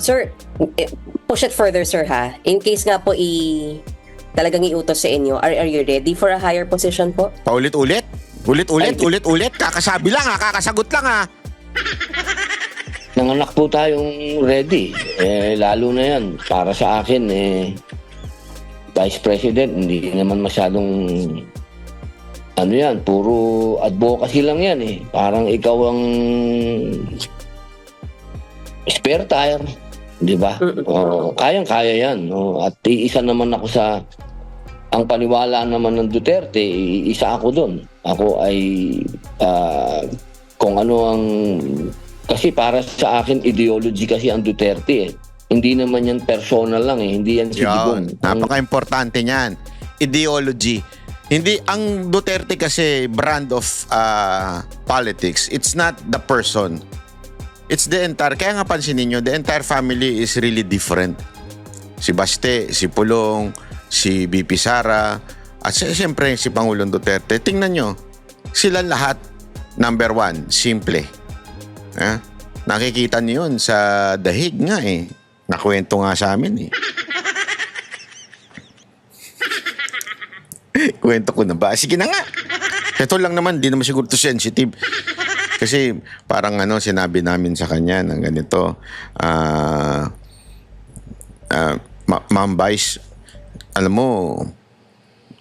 Sir, push it further, sir, ha? In case nga po talagang iutos sa inyo, are you ready for a higher position po? Paulit-ulit? Ulit-ulit? Kakasabi lang kakasagot lang Nanganak po tayong ready. Lalo na yan. Para sa akin, Vice President, hindi naman masyadong puro advocacy lang yan Parang ikaw ang spare tire, di ba? Kayang-kaya yan. At isa naman ako ang paniwala naman ng Duterte, isa ako doon. Ako ay kung ano ang, kasi para sa akin, ideology kasi ang Duterte Hindi naman yan personal lang Hindi yan si Digong. Napaka-importante niyan. Ideology. Hindi, ang Duterte kasi brand of politics. It's not the person. It's the entire, kaya nga pansinin nyo, the entire family is really different. Si Baste, si Pulong, si BP Sara, at siyempre si Pangulong Duterte. Tingnan nyo, sila lahat, number one, simple. Nakikita niyo yun sa dahig nga Nakwento nga sa amin Kwento ko na ba? Sige na nga. Ito lang naman, di naman siguro to sensitive. Kasi parang sinabi namin sa kanya ng ganito, Ma'am Vice, alam mo,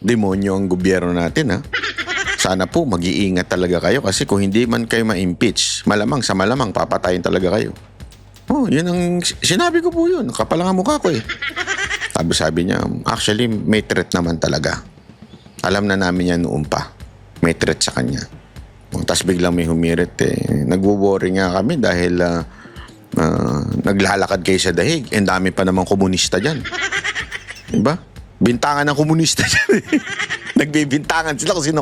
demonyo ang gobyerno natin Sana po mag-iingat talaga kayo kasi kung hindi man kayo ma-impeach, malamang papatayin talaga kayo. Yun ang sinabi ko po yun. Kapal ang mukha ko Sabi niya, actually may threat naman talaga. Alam na namin yan noon pa. May threat sa kanya. Tapos biglang may humirit eh. Nagwo-worry nga kami dahil naglalakad kayo sa dahig. Ang dami pa namang komunista dyan. Diba? Bintangan ng komunista dyan eh. Nagbibintangan sila kung sino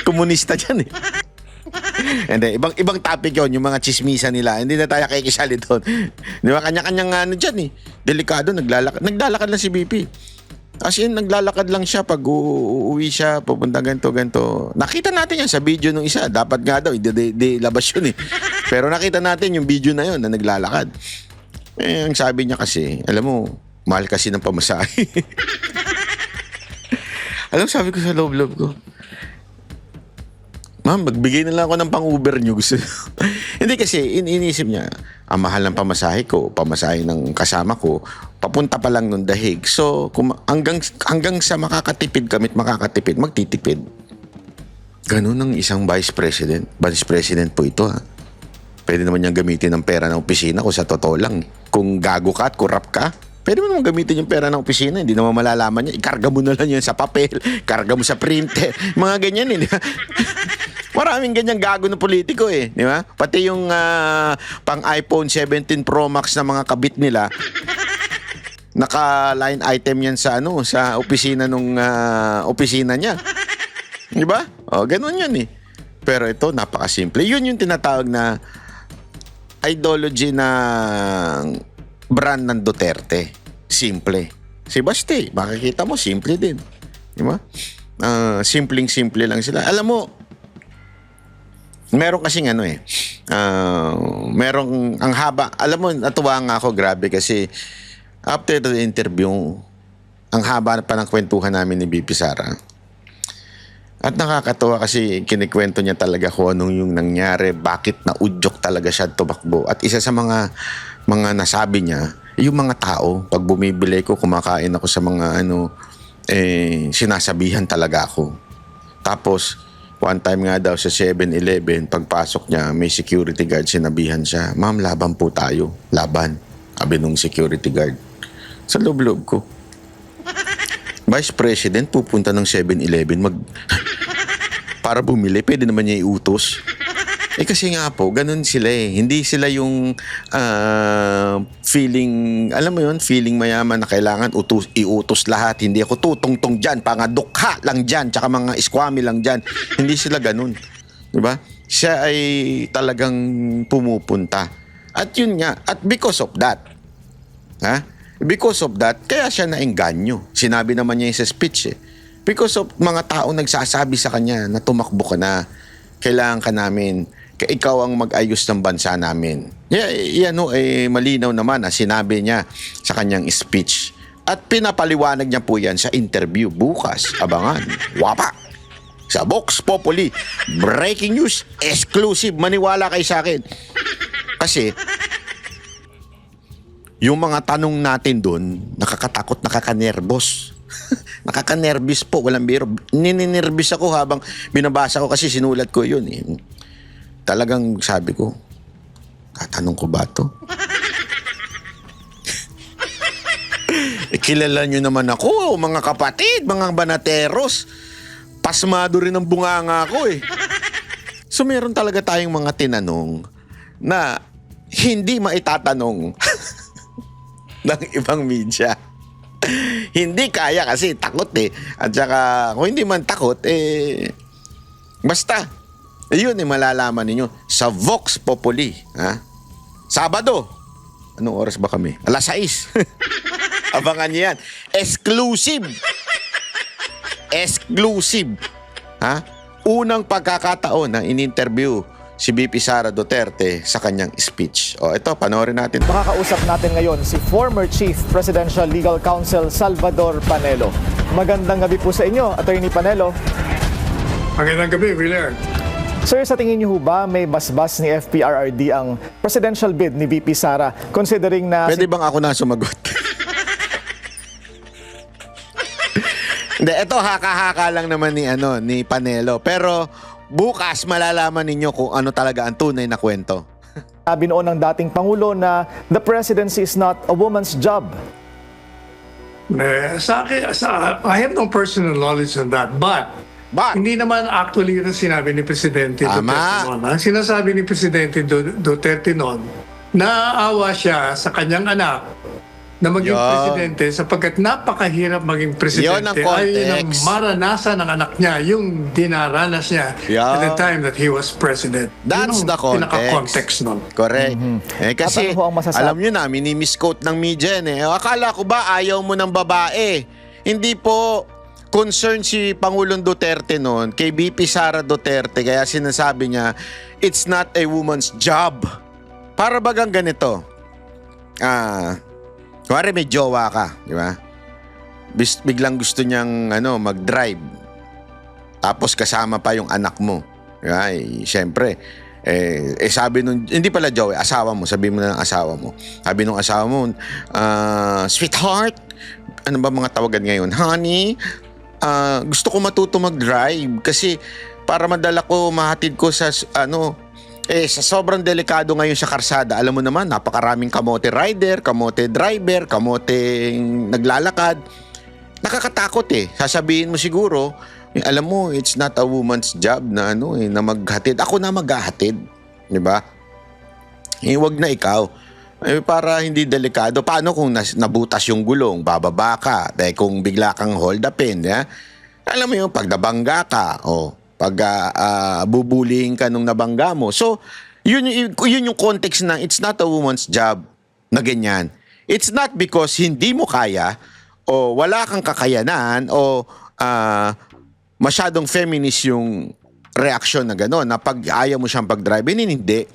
komunista dyan eh. And then, ibang topic yon, yung mga chismisa nila. Hindi na tayo kikisali doon. Di ba? Kanya-kanyang ano dyan eh. Delikado, naglalakad lang si BP. As in, naglalakad lang siya pag uuwi siya, pupunta ganito. Nakita natin yan sa video nung isa. Dapat nga daw, labas yun eh. Pero nakita natin yung video na yun na naglalakad. Eh, ang sabi niya kasi, alam mo, mahal kasi ng pamasahe. Alam, sabi ko sa loob-loob ko, ma'am, magbigay na lang ako ng pang-Uber nyo. Gusto. Hindi kasi, iniisip niya, ang mahal ng pamasahe ko, pamasahe ng kasama ko, papunta pa lang nung dahig. So, hanggang sa makakatipid kami't makakatipid, magtitipid. Ganun ang isang vice president. Vice president po ito, ha. Pwede naman niyang gamitin ng pera ng opisina kung sa totoo lang. Kung gago ka at kurap ka, pwede mo naman gamitin yung pera ng opisina. Hindi naman malalaman niya. Ikarga mo na lang yan sa papel. Karga mo sa printer. Mga ganyan eh. Maraming ganyang gago na politiko eh. Di ba? Pati yung pang iPhone 17 Pro Max na mga kabit nila, naka-line item yan sa sa opisina nung opisina niya. Di ba? O, ganun yun eh. Pero ito, napakasimple. Yun yung tinatawag na ideology ng brand ng Duterte. Simple. Si Basti, makikita mo, simple din. Di ba? Simpleng-simple lang sila. Alam mo, meron kasing merong ang haba. Alam mo, natuwa nga ako, grabe kasi after the interview, ang haba pa ng kwentuhan namin ni BP Sara. At nakakatawa kasi kinikwento niya talaga kung anong yung nangyari, bakit naudyok talaga siya tumakbo. At isa sa mga nasabi niya, yung mga tao, pag bumibili ko, kumakain ako sa mga sinasabihan talaga ako. Tapos, one time nga daw sa 7-Eleven, pagpasok niya, may security guard, sinabihan siya, ma'am, laban po tayo. Laban. Sabi nung security guard. Sa loob-loob ko. Vice President, pupunta ng 7-Eleven, para bumili, pwede naman niya iutos. Eh kasi nga po, ganun sila eh. Hindi sila yung feeling, alam mo yun, feeling mayaman na kailangan iutos lahat. Hindi ako tutong-tong dyan, pangadukha lang dyan, tsaka mga iskwami lang dyan. Hindi sila ganun. Diba? Siya ay talagang pumupunta. At yun nga, at because of that, because of that, kaya siya naengganyo. Sinabi naman niya sa speech eh. Because of mga tao nagsasabi sa kanya na tumakbo ka na, kailangan ka namin, ikaw ang mag-ayos ng bansa namin. Yan malinaw naman sinabi niya sa kanyang speech. At pinapaliwanag niya po yan sa interview bukas. Abangan. Wapa! Sa Vox Populi. Breaking news. Exclusive. Maniwala kayo sa akin. Kasi, yung mga tanong natin doon, nakakatakot, nakakanerbos. Nakakanerbis po, walang biro. Ninenervous ako habang binabasa ko kasi sinulat ko yun eh. Talagang sabi ko, tatanong ko ba to? Kilala nyo naman ako, mga kapatid, mga banateros. Pasmado rin ang bunganga ko eh. So meron talaga tayong mga tinanong na hindi maitatanong ng ibang media. Hindi kaya kasi takot eh. At saka kung hindi man takot basta yun malalaman ninyo sa Vox Populi. Sabado. Anong oras ba kami? 6:00. Abangan niyo yan. Exclusive. Exclusive. Unang pagkakataon na in-interview si BP Sara Duterte sa kanyang speech. Ito, panoorin natin. Makakausap natin ngayon si former Chief Presidential Legal Counsel Salvador Panelo. Magandang gabi po sa inyo, Attorney Panelo. Magandang gabi, Wheeler. Sir, sa tingin niyo ba may basbas ni FPRRD ang presidential bid ni VP Sara considering na... Pwede bang ako na sumagot? Hindi, ito haka-haka lang naman ni Panelo. Pero bukas malalaman ninyo kung ano talaga ang tunay na kwento. Sabi noon ng dating Pangulo na the presidency is not a woman's job. I have no personal knowledge on that. But hindi naman actually yun ang sinabi ni Presidente Tama. Duterte noon. Ang sinasabi ni Presidente Duterte noon, naaawa siya sa kanyang anak na maging Yun. presidente sapagkat napakahirap maging presidente. Yun ang context. Ay ang maranasan ng anak niya, yung dinaranas niya at the time that he was president. That's Yun the ang context. pinaka-context nun. Correct. Eh kasi, At ano ho ang masasabi? alam nyo na, minimisquote ng media yan eh. Akala ko ba ayaw mo ng babae? Hindi po concern si Pangulong Duterte noon kay BP Sara Duterte. Kaya sinasabi niya, it's not a woman's job. Para bagang ganito. Kuwari may jowa ka, di ba? Biglang gusto niyang mag-drive. Tapos kasama pa yung anak mo. Di ba? Siyempre, sabi nun, hindi pala jowa, asawa mo, sabi mo na ng asawa mo. Sabi nung asawa mo, sweetheart, ano ba mga tawagan ngayon? Honey, gusto ko matuto mag-drive kasi para madala ko, mahatid ko sa sa sobrang delikado ngayon sa karsada. Alam mo naman, napakaraming kamote rider, kamote driver, kamote naglalakad. Nakakatakot eh. Sasabihin mo siguro, alam mo, it's not a woman's job na na maghatid. Ako na maghahatid, 'di ba? Wag na ikaw. Para hindi delikado. Paano kung nabutas yung gulong, bababa ka, kung bigla kang hold upin, ya? Alam mo yung pag nabangga ka, pag bubuling ka nung nabangga mo. So, yun yung context na it's not a woman's job na ganyan. It's not because hindi mo kaya o wala kang kakayanan o masyadong feminist yung reaction na gano'n na pag ayaw mo siyang pag-drive. Hindi.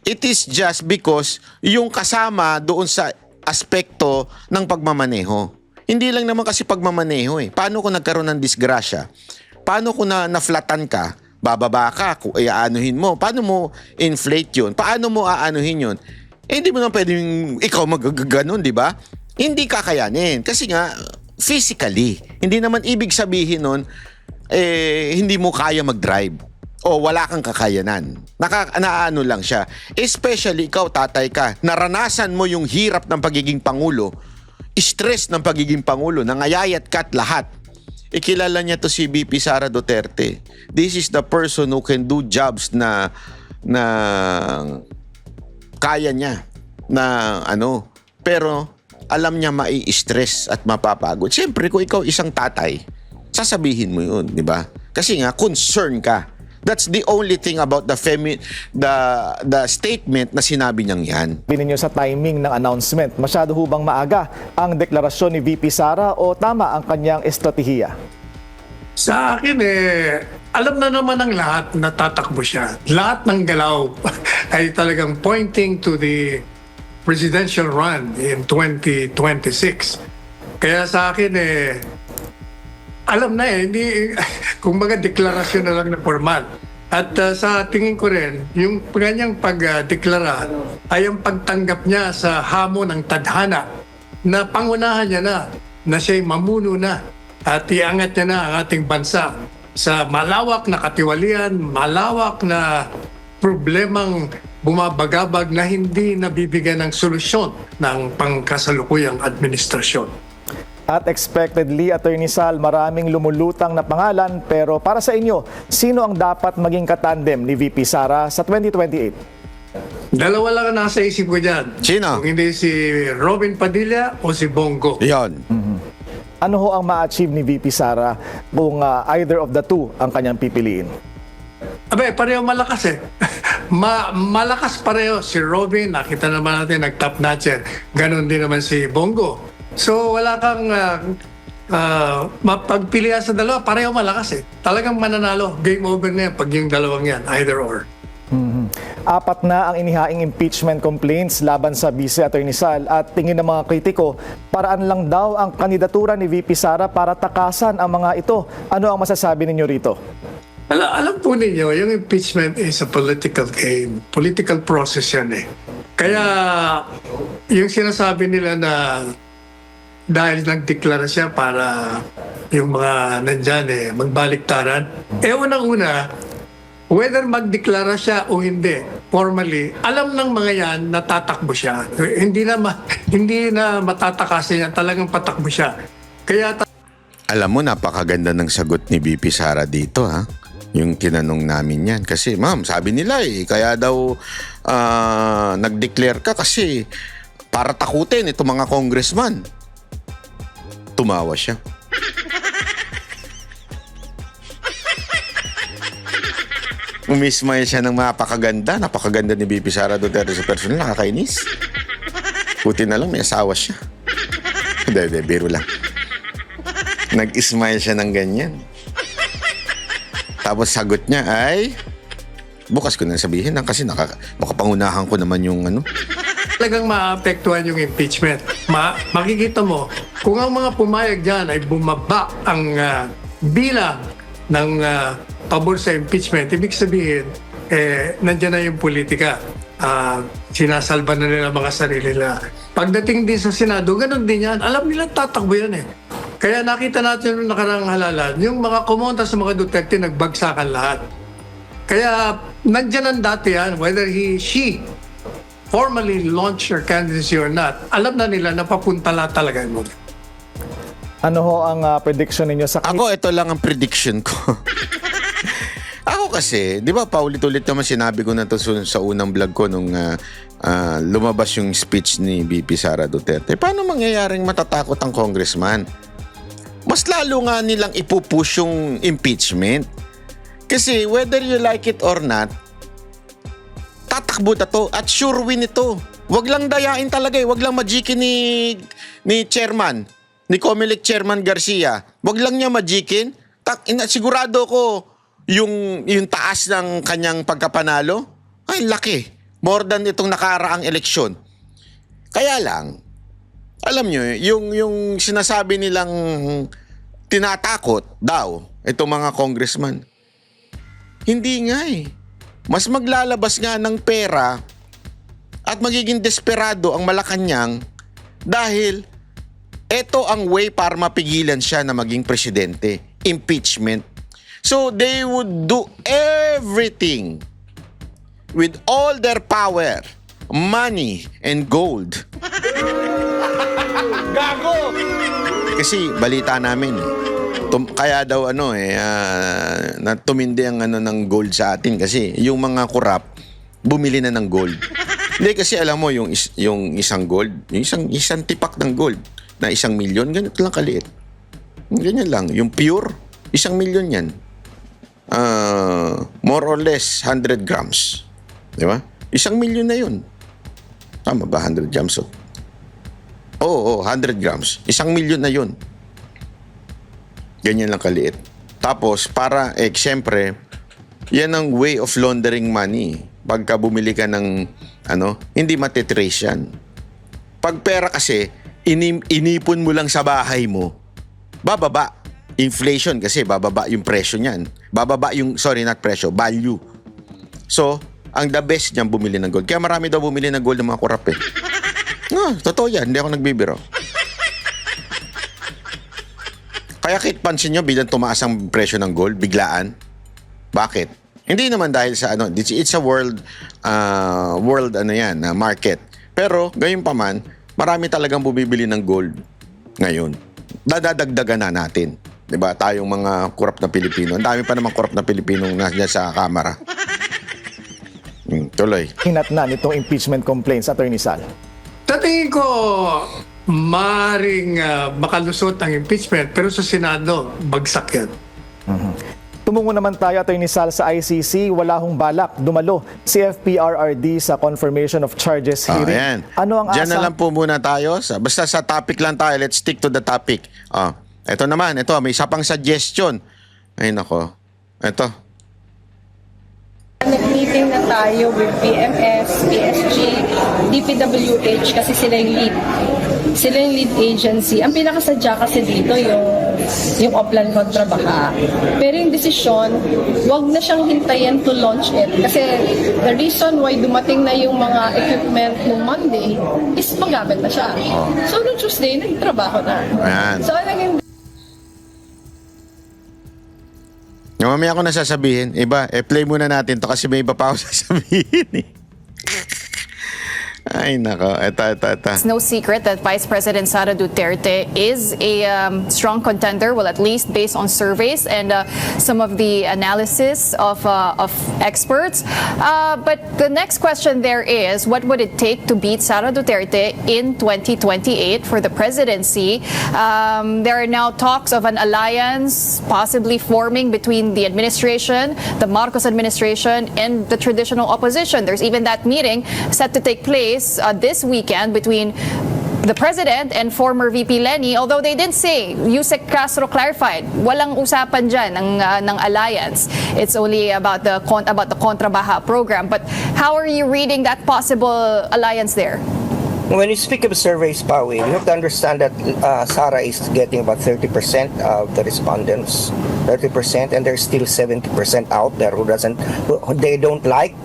It is just because yung kasama doon sa aspekto ng pagmamaneho. Hindi lang naman kasi pagmamaneho eh. Paano kung nagkaroon ng disgrasya? Paano kung na-flatan ka, bababa ka, kung iaanuhin mo, paano mo inflate yun? Paano mo aanuhin yun? Hindi mo naman pwedeng ikaw magaganon, di ba? Hindi kakayanin. Kasi nga, physically, hindi naman ibig sabihin nun, hindi mo kaya mag-drive o wala kang kakayanan. Naano lang siya. Especially ikaw, tatay ka, naranasan mo yung hirap ng pagiging pangulo, stress ng pagiging pangulo, nangayayat ka at lahat. Ikilala niya to si BP Sara Duterte. This is the person who can do jobs na kaya niya na pero alam niya mai-stress at mapapagod. Siyempre, kung ikaw isang tatay, sasabihin mo yun, di ba? Kasi nga, concern ka. That's the only thing about the statement na sinabi niyang yan. Ninyo sa timing ng announcement, masyado hubang maaga ang deklarasyon ni VP Sara o tama ang kanyang estratehiya? Sa akin alam na naman ng lahat na tatakbo siya. Lahat ng galaw ay talagang pointing to the presidential run in 2026. Kaya sa akin alam na hindi, kung mga deklarasyon na lang na formal. At sa tingin ko rin, yung kanyang pagdeklara ay ang pagtanggap niya sa hamon ng tadhana na pangunahan niya na siya'y mamuno na at iangat niya na ang ating bansa sa malawak na katiwalian, malawak na problemang bumabagabag na hindi nabibigyan ng solusyon ng pangkasalukuyang administrasyon. At expectedly, Attorney Sal, maraming lumulutang na pangalan, pero para sa inyo, sino ang dapat maging katandem ni VP Sara sa 2028? Dalawa lang ang nasa isip ko dyan. Sino? Kung hindi si Robin Padilla o si Bongo. Yon. Ano ho ang ma-achieve ni VP Sara kung either of the two ang kanyang pipiliin? Pareho malakas malakas pareho. Si Robin, nakita naman natin, nag-top notcher. Ganon din naman si Bongo. So wala kang mapagpilian sa dalawa, pareho malakas Talagang mananalo. Game over na yan pag yung dalawang yan, either or. Apat na ang inihaing impeachment complaints laban sa Vice Attorney Sal at tingin ng mga kritiko, paraan lang daw ang kandidatura ni VP Sara para takasan ang mga ito. Ano ang masasabi ninyo rito? Alam po ninyo, yung impeachment is a political game. Political process yan Kaya yung sinasabi nila na dahil nagdeklara siya para yung mga nandyan magbaliktaran. Unang-una, whether magdeklara siya o hindi, formally, alam ng mga yan na tatakbo siya. Hindi na matatakasin yan, talagang patakbo siya. Kaya Alam mo, napakaganda ng sagot ni BP Sara dito, ha? Yung tinanong namin yan. Kasi, ma'am, sabi nila kaya daw nag-declare ka kasi para takutin itong mga congressman. Tumawa siya. Umismile siya ng napakaganda. Napakaganda ni BP Sara Duterte sa personal. Nakakainis. Buti na lang, may asawa siya. Hindi, biro lang. Nag-smile siya ng ganyan. Tapos sagot niya ay, bukas ko na sabihin kasi makapangunahan ko naman yung ano. talagang maapektuhan yung impeachment. Makikita mo, kung ang mga pumayag dyan ay bumaba ang bilang ng pabor sa impeachment, ibig sabihin, nandyan na yung politika. Sinasalba na nila mga sarili nila. Pagdating din sa Senado, ganun din yan. Alam nila tatakbo yan eh. Kaya nakita natin yung nakarang halalan, yung mga kumontra sa mga Duterte nagbagsakan lahat. Kaya nandyan ang dati yan, whether she formally launched her candidacy or not, alam na nila na papunta lahat talaga mo. Ano ho ang prediction ninyo sa Ako, ito lang ang prediction ko. Ako kasi, di ba paulit-ulit naman sinabi ko na to sa unang vlog ko nung lumabas yung speech ni BP Sara Duterte. Paano mangyayaring matatakot ang congressman? Mas lalo nga nilang ipupush yung impeachment. Kasi whether you like it or not, tatakbo na to at sure win ito. Wag lang dayain talaga eh. Wag lang majikin ni chairman, ni Comelec Chairman Garcia. Wag lang niya majikin. Sigurado ko yung taas ng kanyang pagkapanalo, ay laki. More than itong nakaraang eleksyon. Kaya lang, alam nyo, yung sinasabi nilang tinatakot daw itong mga congressman, hindi nga eh. Mas maglalabas nga ng pera at magiging desperado ang Malacanang dahil ito ang way para mapigilan siya na maging presidente. Impeachment. So they would do everything with all their power, money, and gold. Gago! Kasi balita namin kaya daw na tumindi ang ng gold sa atin kasi yung mga kurap bumili na ng gold. Hindi kasi alam mo yung isang gold, yung isang tipak ng gold na 1 milyon, ganito lang kaliit. Ganyan lang, yung pure 1 milyon yan. More or less 100 grams. Di ba? 1 milyon na yun. Tama ba 100 grams? Oo, 100 grams. 1 milyon na yun. Ganyan lang kaliit. Tapos, siyempre, yan ang way of laundering money. Pagka bumili ka ng, hindi matitrace yan. Pag pera kasi, inipon mo lang sa bahay mo, bababa. Inflation kasi, bababa yung presyo niyan. Bababa yung, not presyo, value. So, ang the best niyan bumili ng gold. Kaya marami daw bumili ng gold ng mga kurap eh. Totoo yan, hindi ako nagbibiro. Kaya pansin nyo, bilang tumaas ang presyo ng gold, biglaan. Bakit? Hindi naman dahil sa it's a world market. Pero, gayon pa man, marami talagang bumibili ng gold ngayon. Dadagdagan na natin. Diba? Tayong mga kurap na Pilipino. Ang dami pa naman kurap na Pilipino na sa kamera. Tuloy. hinat na nitong impeachment complaints, Attorney Sal? Sa tingin ko, maaaring makalusot ang impeachment, pero sa Senado, bagsak yan. Tumungo naman tayo, Attorney Sal, sa ICC. Wala hong balak dumalo si FPRRD sa confirmation of charges hearing. Ayan. Ano ang Diyan na asa? lang po muna tayo. Basta sa topic lang tayo. Let's stick to the topic. Ito naman. Ito, may isa pang suggestion. Ay, nako. Ito. Nag-meeting na tayo with PMS, PSG, DPWH kasi sila yung lead. Sila yung lead agency. Ang pinakasadya kasi dito yung Oplan kontra Baha. Pero yung desisyon, wag na siyang hintayin to launch it. Kasi the reason why dumating na yung mga equipment nung Monday is magamit na siya. So noong Tuesday, nagtrabaho na. Ayan. So naging Mamaya ko na sasabihin. Iba, play muna natin to kasi may iba pa ako sasabihin eh. Ay, nako. Ito. It's no secret that Vice President Sara Duterte is a strong contender, well, at least based on surveys and some of the analysis of experts. But the next question there is, what would it take to beat Sara Duterte in 2028 for the presidency? There are now talks of an alliance possibly forming between the administration, the Marcos administration, and the traditional opposition. There's even that meeting set to take place this weekend between the president and former VP Leni, although they did say, Yusek Castro clarified, walang usapan dyan ng alliance. It's only about the Kontrabaha program. But how are you reading that possible alliance there? When you speak of surveys, Pawi, you have to understand that Sara is getting about 30% of the respondents, 30%, and there's still 70% out there who they don't like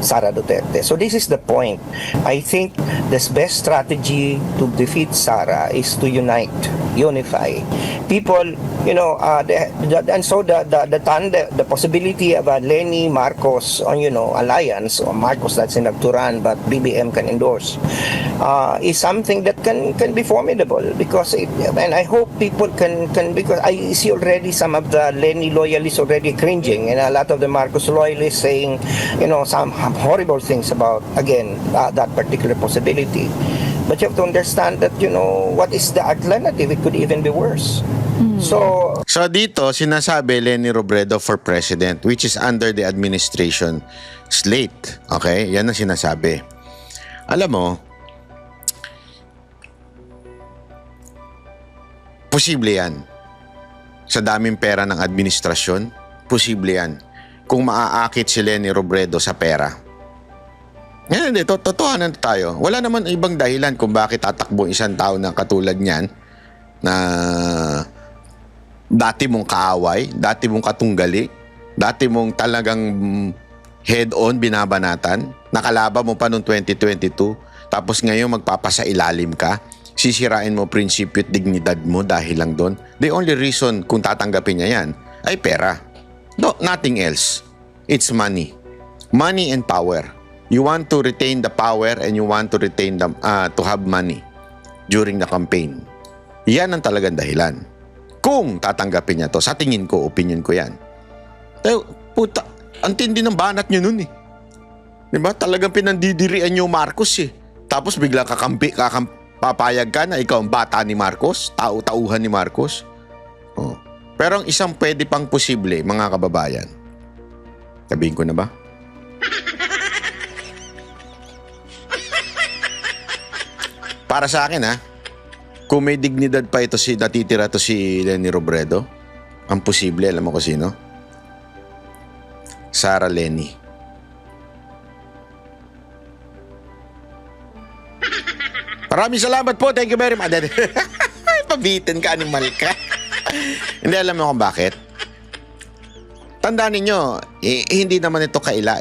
Sara Duterte. So this is the point. I think the best strategy to defeat Sara is to unify. People, and so the possibility of a Leni Marcos alliance, or Marcos that's in Nagturan but BBM can endorse, is something that can be formidable because and I hope people can because I see already some of the Leni loyalists already cringing and a lot of the Marcos loyalists saying some horrible things about again that particular possibility. But you have to understand that what is the alternative? It could even be worse. So dito, sinasabi Leni Robredo for president, which is under the administration slate. Okay? Yan ang sinasabi. Alam mo, posible yan. Sa daming pera ng administrasyon, posible yan. Kung maaakit si Leni Robredo sa pera. Yan, hindi. Totohanan tayo. Wala naman ibang dahilan kung bakit tatakbo isang tao na katulad niyan na dati mong kaaway, dati mong katunggali, dati mong talagang head-on binabanatan, nakalaban mo pa noong 2022, tapos ngayon magpapasailalim ka, sisirain mo prinsipyo at dignidad mo dahil lang doon. The only reason kung tatanggapin niya yan ay pera. No, nothing else. It's money. Money and power. You want to retain the power and you want to retain to have money during the campaign. Yan ang talagang dahilan. Kung tatanggapin niya to, sa tingin ko, opinion ko yan. Pero, puta, ang tindi ng banat niyo nun eh. Diba? Talagang pinandidirian niyo Marcos eh. Tapos bigla papayag ka na ikaw ang bata ni Marcos, tauhan ni Marcos. Oh. Pero ang isang pwede pang posible, mga kababayan. Sabihin ko na ba? Para sa akin kung may dignidad pa ito natitira to si Leni Robredo, ang posible, alam mo ko sino? Sara Leni. Maraming salamat po. Thank you very much. Pabitin ka, animal ka. Hindi, alam mo kung bakit? Tandaan ninyo, hindi naman ito kaila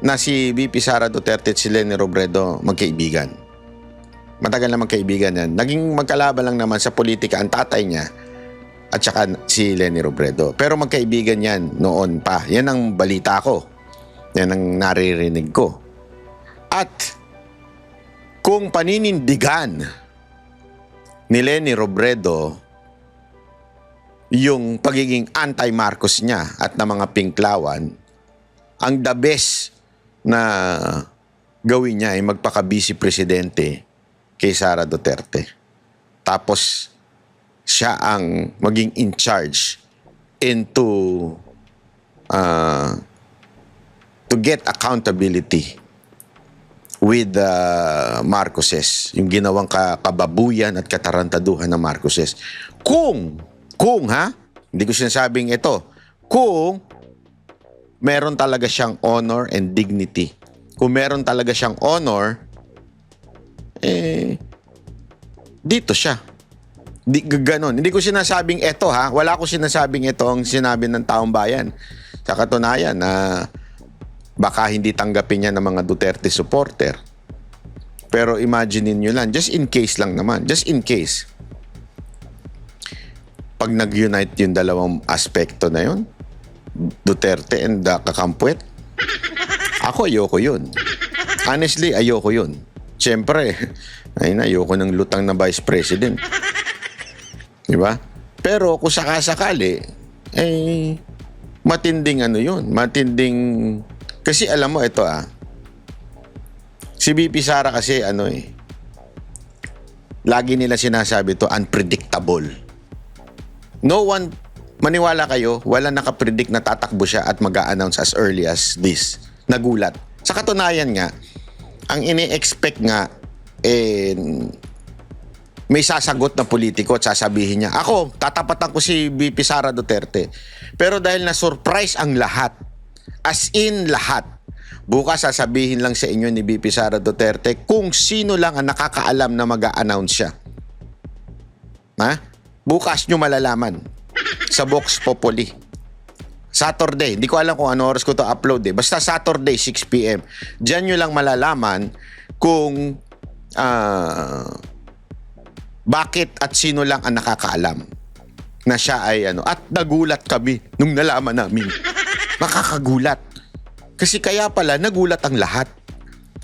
na si VP Sara Duterte at si Leni Robredo magkaibigan. Matagal na magkaibigan yan. Naging magkalaban lang naman sa politika ang tatay niya at saka si Leni Robredo. Pero magkaibigan yan noon pa. Yan ang balita ko. Yan ang naririnig ko. At kung paninindigan ni Leni Robredo yung pagiging anti-Marcos niya at ng mga pinklawan, ang the best na gawin niya ay magpaka-vice presidente kay Sara Duterte. Tapos, siya ang maging in charge to get accountability with the Marcoses. Yung ginawang kababuyan at katarantaduhan ng Marcoses. Kung hindi ko sinasabing ito, kung meron talaga siyang honor and dignity. Kung meron talaga siyang honor, dito siya. Ganon. Hindi ko sinasabing ito wala ko sinasabing ito ang sinabi ng taong bayan. Sa katunayan na baka hindi tanggapin niya ng mga Duterte supporter. Pero imaginein nyo lang, just in case lang naman, just in case. Pag nag-unite yung dalawang aspekto na yun, Duterte and Kakampwet. Ako ayoko yun. Honestly, ayoko yun. Siyempre, ayoko ng lutang na Vice President. Di ba? Pero kung sakasakali, matinding ano yun. Matinding... Kasi alam mo, ito si BP Sara kasi lagi nila sinasabi to unpredictable. No one, maniwala kayo, wala nakapredict na tatakbo siya at mag-a-announce as early as this. Nagulat. Sa katunayan nga, ang ini-expect nga, may sasagot na politiko at sasabihin niya, ako, tatapatan ko si BP Sara Duterte. Pero dahil na-surprise ang lahat, as in lahat, bukas sasabihin lang sa inyo ni BP Sara Duterte kung sino lang ang nakakaalam na mag-a-announce siya. Bukas nyo malalaman sa Vox Populi. Saturday, hindi ko alam kung ano oras ko to upload Basta Saturday, 6 p.m. Diyan nyo lang malalaman kung bakit at sino lang ang nakakaalam na siya ay At nagulat kami nung nalaman namin. Makakagulat. Kasi kaya pala nagulat ang lahat.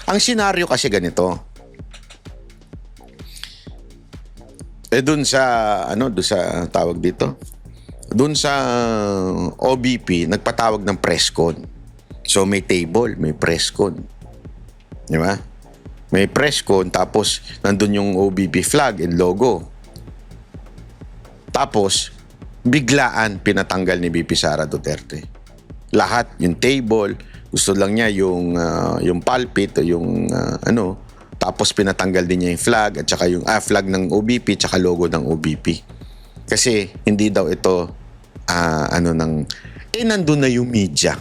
Ang senaryo kasi ganito. Doon sa doon sa tawag dito. Doon sa OBP nagpatawag ng press con. So may table, may press con. Di ba? May press con tapos nandun yung OBP flag and logo. Tapos biglaan pinatanggal ni BP Sara Duterte. Lahat, yung table, gusto lang niya yung pulpit o yung tapos pinatanggal din niya yung flag at saka yung flag ng OBP at saka logo ng OBP. Kasi hindi daw ito nandun na yung media.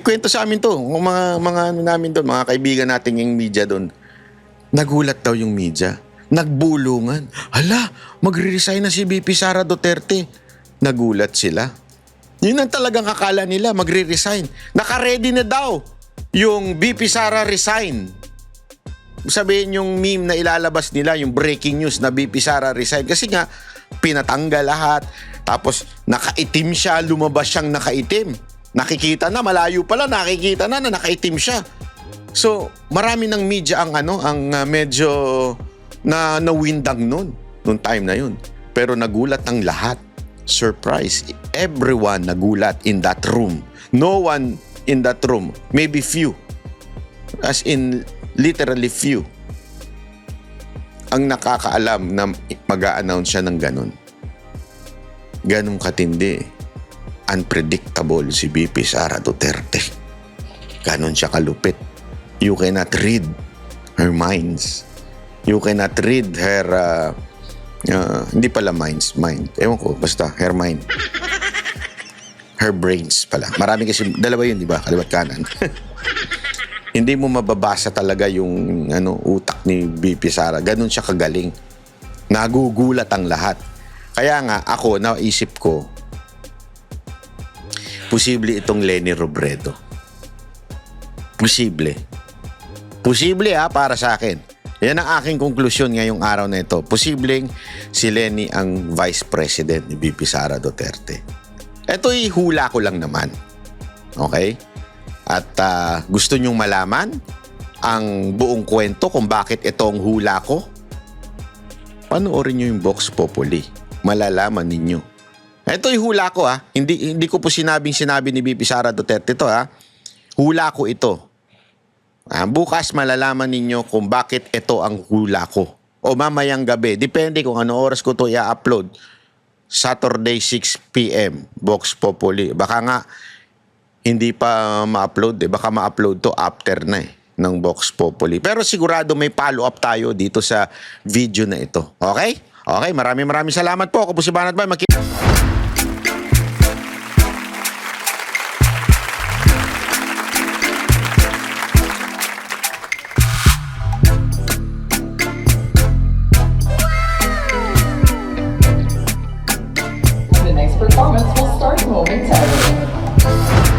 Kwento sa amin to, mga namin doon, mga kaibigan natin yung media doon. Nagulat daw yung media. Nagbulungan. Hala, magre-resign na si BP Sara Duterte. Nagulat sila. Yun ang talagang akala nila, magre-resign. Naka-ready na daw yung BP Sara resign. Sabihin yung meme na ilalabas nila, yung breaking news na BP Sara resign. Kasi nga, pinatanggal lahat. Tapos, nakaitim siya, lumabas siyang nakaitim. Nakikita na, malayo pala, nakikita na nakaitim siya. So, marami ng media ang medyo nawindang noon time na yun. Pero nagulat ang lahat. Surprise. Everyone nagulat in that room. No one in that room. Maybe few. As in, literally few. Ang nakakaalam na mag-a-announce siya ng ganun. Ganun katindi. Unpredictable si BP Sara Duterte. Ganun siya kalupit. You cannot read her minds. You cannot read her... hindi pala mind. Ewan ko, basta her mind. Her brains pala. Marami kasi, dalawa yun, di ba? Kaliwat kanan. Hindi mo mababasa talaga yung utak ni BP Sara. Ganun siya kagaling. Nagugulat ang lahat. Kaya nga, ako, naisip ko, posible itong Leni Robredo. Posible. Posible para sa akin. Yan ang aking konklusyon ngayong araw na ito. Posibleng si Leni ang Vice President ni BP Sara Duterte. Ito'y hula ko lang naman. Okay? At gusto nyong malaman ang buong kwento kung bakit ito ang hula ko? Panoorin nyo yung Vox Populi. Malalaman ninyo. Ito'y hula ko Hindi ko po sinabi ni BP Sara Duterte ito Hula ko ito. Bukas malalaman ninyo kung bakit ito ang hula ko. O mamayang gabi. Depende kung ano oras ko ito i-upload. Saturday 6 p.m. Vox Populi. Baka nga hindi pa ma-upload. Baka ma-upload to after na ng Vox Populi. Pero sigurado may follow-up tayo dito sa video na ito. Okay? Okay, maraming salamat po. Ako po si Banat Bay. The next performance will start momentarily.